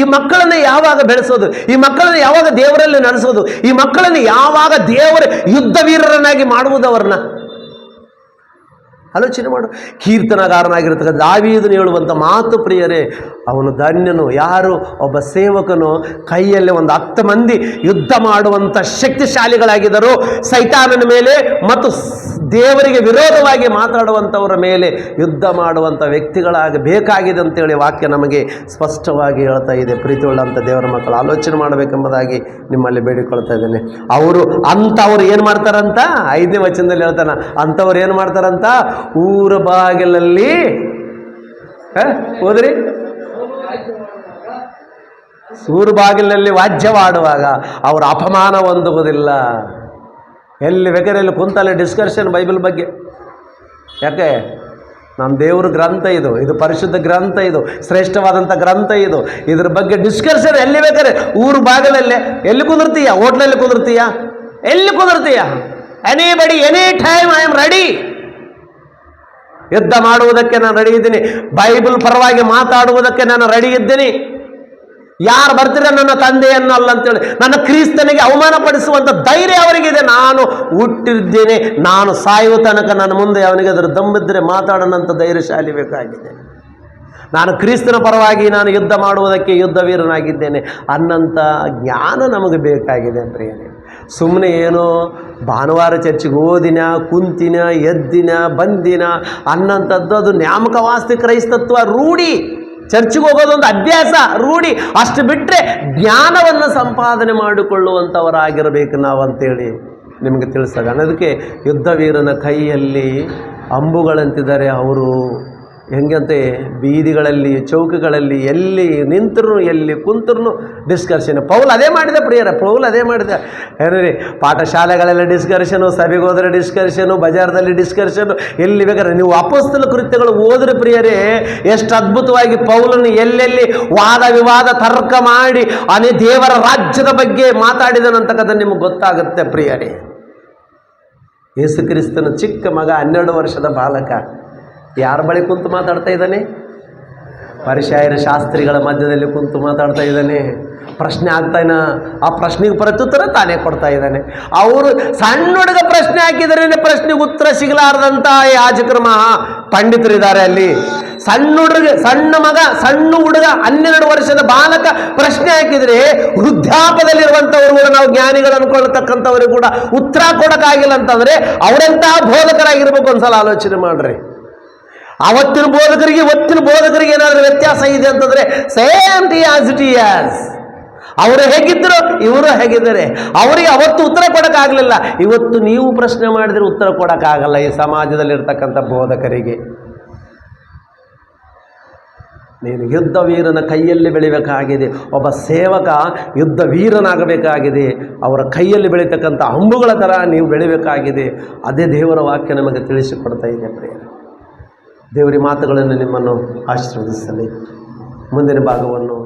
ಈ ಮಕ್ಕಳನ್ನ ಯಾವಾಗ ಬೆಳೆಸೋದು? ಈ ಮಕ್ಕಳನ್ನ ಯಾವಾಗ ದೇವರಲ್ಲಿ ನಡೆಸೋದು? ಈ ಮಕ್ಕಳನ್ನು ಯಾವಾಗ ದೇವರ ಯುದ್ಧ ವೀರರನ್ನಾಗಿ ಮಾಡುವುದು? ಅವ್ರನ್ನ ಆಲೋಚನೆ ಮಾಡು. ಕೀರ್ತನಗಾರನಾಗಿರ್ತಕ್ಕ ದಾವೀದನು ಹೇಳುವಂಥ ಮಾತು ಪ್ರಿಯರೇ, ಅವನು ಧನ್ಯನು. ಯಾರು? ಒಬ್ಬ ಸೇವಕನು ಕೈಯಲ್ಲಿ ಒಂದು 10 ಮಂದಿ ಯುದ್ಧ ಮಾಡುವಂಥ ಶಕ್ತಿಶಾಲಿಗಳಾಗಿದ್ದರು. ಸೈತಾನನ ಮೇಲೆ ಮತ್ತು ದೇವರಿಗೆ ವಿರೋಧವಾಗಿ ಮಾತಾಡುವಂಥವರ ಮೇಲೆ ಯುದ್ಧ ಮಾಡುವಂಥ ವ್ಯಕ್ತಿಗಳಾಗಿ ಬೇಕಾಗಿದೆ ಅಂತೇಳಿ ವಾಕ್ಯ ನಮಗೆ ಸ್ಪಷ್ಟವಾಗಿ ಹೇಳ್ತಾ ಇದೆ. ಪ್ರೀತಿಯುಳ್ಳಂಥ ದೇವರ ಮಕ್ಕಳು ಆಲೋಚನೆ ಮಾಡಬೇಕೆಂಬುದಾಗಿ ನಿಮ್ಮಲ್ಲಿ ಬೇಡಿಕೊಳ್ತಾ ಇದ್ದೇನೆ. ಅಂಥವ್ರು ಏನು ಮಾಡ್ತಾರಂತ 5ನೇ ವಚನದಲ್ಲಿ ಹೇಳ್ತಾನೆ. ಅಂಥವ್ರು ಏನು ಮಾಡ್ತಾರಂತ? ಊರ ಬಾಗಿಲಲ್ಲಿ ಹೋದ್ರಿ, ಊರು ಬಾಗಿಲಿನಲ್ಲಿ ವಾದ್ಯವಾಡುವಾಗ ಅವರು ಅಪಮಾನ ಹೊಂದುವುದಿಲ್ಲ. ಎಲ್ಲಿ ಬೇಕಾದ್ರೆ ಎಲ್ಲಿ ಕುಂತಲ್ಲಿ ಡಿಸ್ಕಷನ್ ಬೈಬಲ್ ಬಗ್ಗೆ. ಯಾಕೆ? ನಮ್ಮ ದೇವ್ರ ಗ್ರಂಥ ಇದು ಪರಿಶುದ್ಧ ಗ್ರಂಥ, ಇದು ಶ್ರೇಷ್ಠವಾದಂಥ ಗ್ರಂಥ. ಇದ್ರ ಬಗ್ಗೆ ಡಿಸ್ಕಷನ್ ಎಲ್ಲಿ ಬೇಕಾದ್ರೆ ಊರು ಬಾಗಿಲಲ್ಲೇ. ಎಲ್ಲಿ ಕುಂದಿರ್ತೀಯ? ಹೋಟ್ಲಲ್ಲಿ ಕುಂದಿರ್ತೀಯ? ಎಲ್ಲಿ ಕುಂದಿರ್ತೀಯ? Anybody, any time I am ready. ಯುದ್ಧ ಮಾಡುವುದಕ್ಕೆ ನಾನು ರೆಡಿ ಇದ್ದೀನಿ. ಬೈಬಲ್ ಪರವಾಗಿ ಮಾತಾಡುವುದಕ್ಕೆ ನಾನು ರೆಡಿ ಇದ್ದೀನಿ. ಯಾರು ಬರ್ತೀರ ನನ್ನ ತಂದೆಯನ್ನಲ್ಲ ಅಂತೇಳಿ ನನ್ನ ಕ್ರಿಸ್ತನಿಗೆ ಅವಮಾನಪಡಿಸುವಂಥ ಧೈರ್ಯ ಅವರಿಗಿದೆ. ನಾನು ಹುಟ್ಟಿದ್ದೇನೆ, ನಾನು ಸಾಯುವ ತನಕ ನನ್ನ ಮುಂದೆ ಅವನಿಗೆ ಅದರ ದಮ್ಮಿದ್ರೆ ಮಾತಾಡೋಣಂಥ ಧೈರ್ಯಶಾಲಿ ಬೇಕಾಗಿದೆ. ನಾನು ಕ್ರಿಸ್ತನ ಪರವಾಗಿ ನಾನು ಯುದ್ಧ ಮಾಡುವುದಕ್ಕೆ ಯುದ್ಧ ವೀರನಾಗಿದ್ದೇನೆ ಅನ್ನಂಥ ಜ್ಞಾನ ನಮಗೆ ಬೇಕಾಗಿದೆ ಪ್ರಿಯರೇ. ಸುಮ್ಮನೆ ಏನೋ ಭಾನುವಾರ ಚರ್ಚಿಗೆ ಓದಿನ, ಕುಂತಿನ, ಎದ್ದಿನ, ಬಂದಿನ ಅನ್ನಂಥದ್ದು ಅದು ನ್ಯಾಮಕವಾಸ್ತಿ ಕ್ರೈಸ್ತತ್ವ ರೂಢಿ. ಚರ್ಚಿಗೆ ಹೋಗೋದೊಂದು ಅಭ್ಯಾಸ, ರೂಢಿ. ಅಷ್ಟು ಬಿಟ್ಟರೆ ಜ್ಞಾನವನ್ನು ಸಂಪಾದನೆ ಮಾಡಿಕೊಳ್ಳುವಂಥವರಾಗಿರಬೇಕು ನಾವು ಅಂತೇಳಿ ನಿಮಗೆ ತಿಳಿಸೋಣ. ಅದಕ್ಕೆ ಯುದ್ಧ ವೀರನ ಕೈಯಲ್ಲಿ ಅಂಬುಗಳಂತಿದ್ದಾರೆ. ಅವರು ಹೆಂಗಂತೆ ಬೀದಿಗಳಲ್ಲಿ ಚೌಕಗಳಲ್ಲಿ ಎಲ್ಲಿ ನಿಂತರೂ ಎಲ್ಲಿ ಕುಂತರೂ ಡಿಸ್ಕಷನ್. ಪೌಲ್ ಅದೇ ಮಾಡಿದ ಪ್ರಿಯರ, ಪೌಲ್ ಅದೇ ಮಾಡಿದ. ಏನ್ರಿ, ಪಾಠಶಾಲೆಗಳೆಲ್ಲ ಡಿಸ್ಕಷನು, ಸಭೆಗೆ ಹೋದರೆ ಡಿಸ್ಕಷನು, ಬಜಾರ್ದಲ್ಲಿ ಡಿಸ್ಕಷನು, ಎಲ್ಲಿ ಬೇಕಾದ್ರೆ ನೀವು ಅಪೊಸ್ತಲ ಕೃತ್ಯಗಳು ಓದ್ರೆ ಪ್ರಿಯರೇ, ಎಷ್ಟು ಅದ್ಭುತವಾಗಿ ಪೌಲನು ಎಲ್ಲೆಲ್ಲಿ ವಾದ ವಿವಾದ ತರ್ಕ ಮಾಡಿ ದೇವರ ರಾಜ್ಯದ ಬಗ್ಗೆ ಮಾತಾಡಿದನಂತಕ್ಕಂಥ ನಿಮಗೆ ಗೊತ್ತಾಗುತ್ತೆ ಪ್ರಿಯರೇ. ಯೇಸು ಕ್ರಿಸ್ತನ ಚಿಕ್ಕ ಮಗ 12 ವರ್ಷದ ಬಾಲಕ ಯಾರ ಬಳಿ ಕುಂತು ಮಾತಾಡ್ತಾ ಇದ್ದಾನೆ? ಪರಿಸಯ್ಯರ ಶಾಸ್ತ್ರಿಗಳ ಮಧ್ಯದಲ್ಲಿ ಕುಂತು ಮಾತಾಡ್ತಾ ಇದ್ದಾನೆ. ಪ್ರಶ್ನೆ ಆಗ್ತಾಯಿನ, ಆ ಪ್ರಶ್ನೆಗೆ ಪ್ರತ್ಯುತ್ತರ ತಾನೇ ಕೊಡ್ತಾ ಇದ್ದಾನೆ. ಅವರು ಸಣ್ಣ ಹುಡುಗ ಪ್ರಶ್ನೆ ಹಾಕಿದರೆ ಪ್ರಶ್ನೆಗೆ ಉತ್ತರ ಸಿಗಲಾರ್ದಂಥ ಯಾಜಕರು ಮಹಾ ಪಂಡಿತರಿದ್ದಾರೆ ಅಲ್ಲಿ. ಸಣ್ಣ ಹುಡುಗ 12 ವರ್ಷದ ಬಾಲಕ ಪ್ರಶ್ನೆ ಹಾಕಿದರೆ ವೃದ್ಧಾಪದಲ್ಲಿರುವಂಥವ್ರು ಕೂಡ, ನಾವು ಜ್ಞಾನಿಗಳು ಅನ್ಕೊಳ್ತಕ್ಕಂಥವ್ರಿಗೆ ಕೂಡ ಉತ್ತರ ಕೊಡೋಕ್ಕಾಗಿಲ್ಲ ಅಂತಂದರೆ ಅವರೆಂತಹ ಬೋಧಕರಾಗಿರ್ಬೇಕು ಒಂದ್ಸಲ ಆಲೋಚನೆ ಮಾಡ್ರಿ. ಅವತ್ತಿನ ಬೋಧಕರಿಗೆ ಇವತ್ತಿನ ಬೋಧಕರಿಗೆ ಏನಾದರೂ ವ್ಯತ್ಯಾಸ ಇದೆ ಅಂತಂದರೆ ಸೇಮ್ ಆಸ್ ಇಟ್ ಈಸ್. ಅವರು ಹೇಗಿದ್ದರು, ಇವರು ಹೇಗಿದ್ದಾರೆ. ಅವರಿಗೆ ಅವತ್ತು ಉತ್ತರ ಕೊಡೋಕ್ಕಾಗಲಿಲ್ಲ, ಇವತ್ತು ನೀವು ಪ್ರಶ್ನೆ ಮಾಡಿದರೆ ಉತ್ತರ ಕೊಡೋಕ್ಕಾಗಲ್ಲ ಈ ಸಮಾಜದಲ್ಲಿರ್ತಕ್ಕಂಥ ಬೋಧಕರಿಗೆ. ನೀನು ಯುದ್ಧ ವೀರನ ಕೈಯಲ್ಲಿ ಬೆಳಿಬೇಕಾಗಿದೆ. ಒಬ್ಬ ಸೇವಕ ಯುದ್ಧ ವೀರನಾಗಬೇಕಾಗಿದೆ. ಅವರ ಕೈಯಲ್ಲಿ ಬೆಳೀತಕ್ಕಂಥ ಅಂಬುಗಳ ಥರ ನೀವು ಬೆಳಿಬೇಕಾಗಿದೆ. ಅದೇ ದೇವರ ವಾಕ್ಯ ನಮಗೆ ತಿಳಿಸಿಕೊಡ್ತಾ ಇದೆ ಪ್ರಿಯರೇ. ದೇವರ ಮಾತುಗಳನ್ನು ನಿಮ್ಮನ್ನು ಆಶೀರ್ವದಿಸಲಿ. ಮುಂದಿನ ಭಾಗವನ್ನು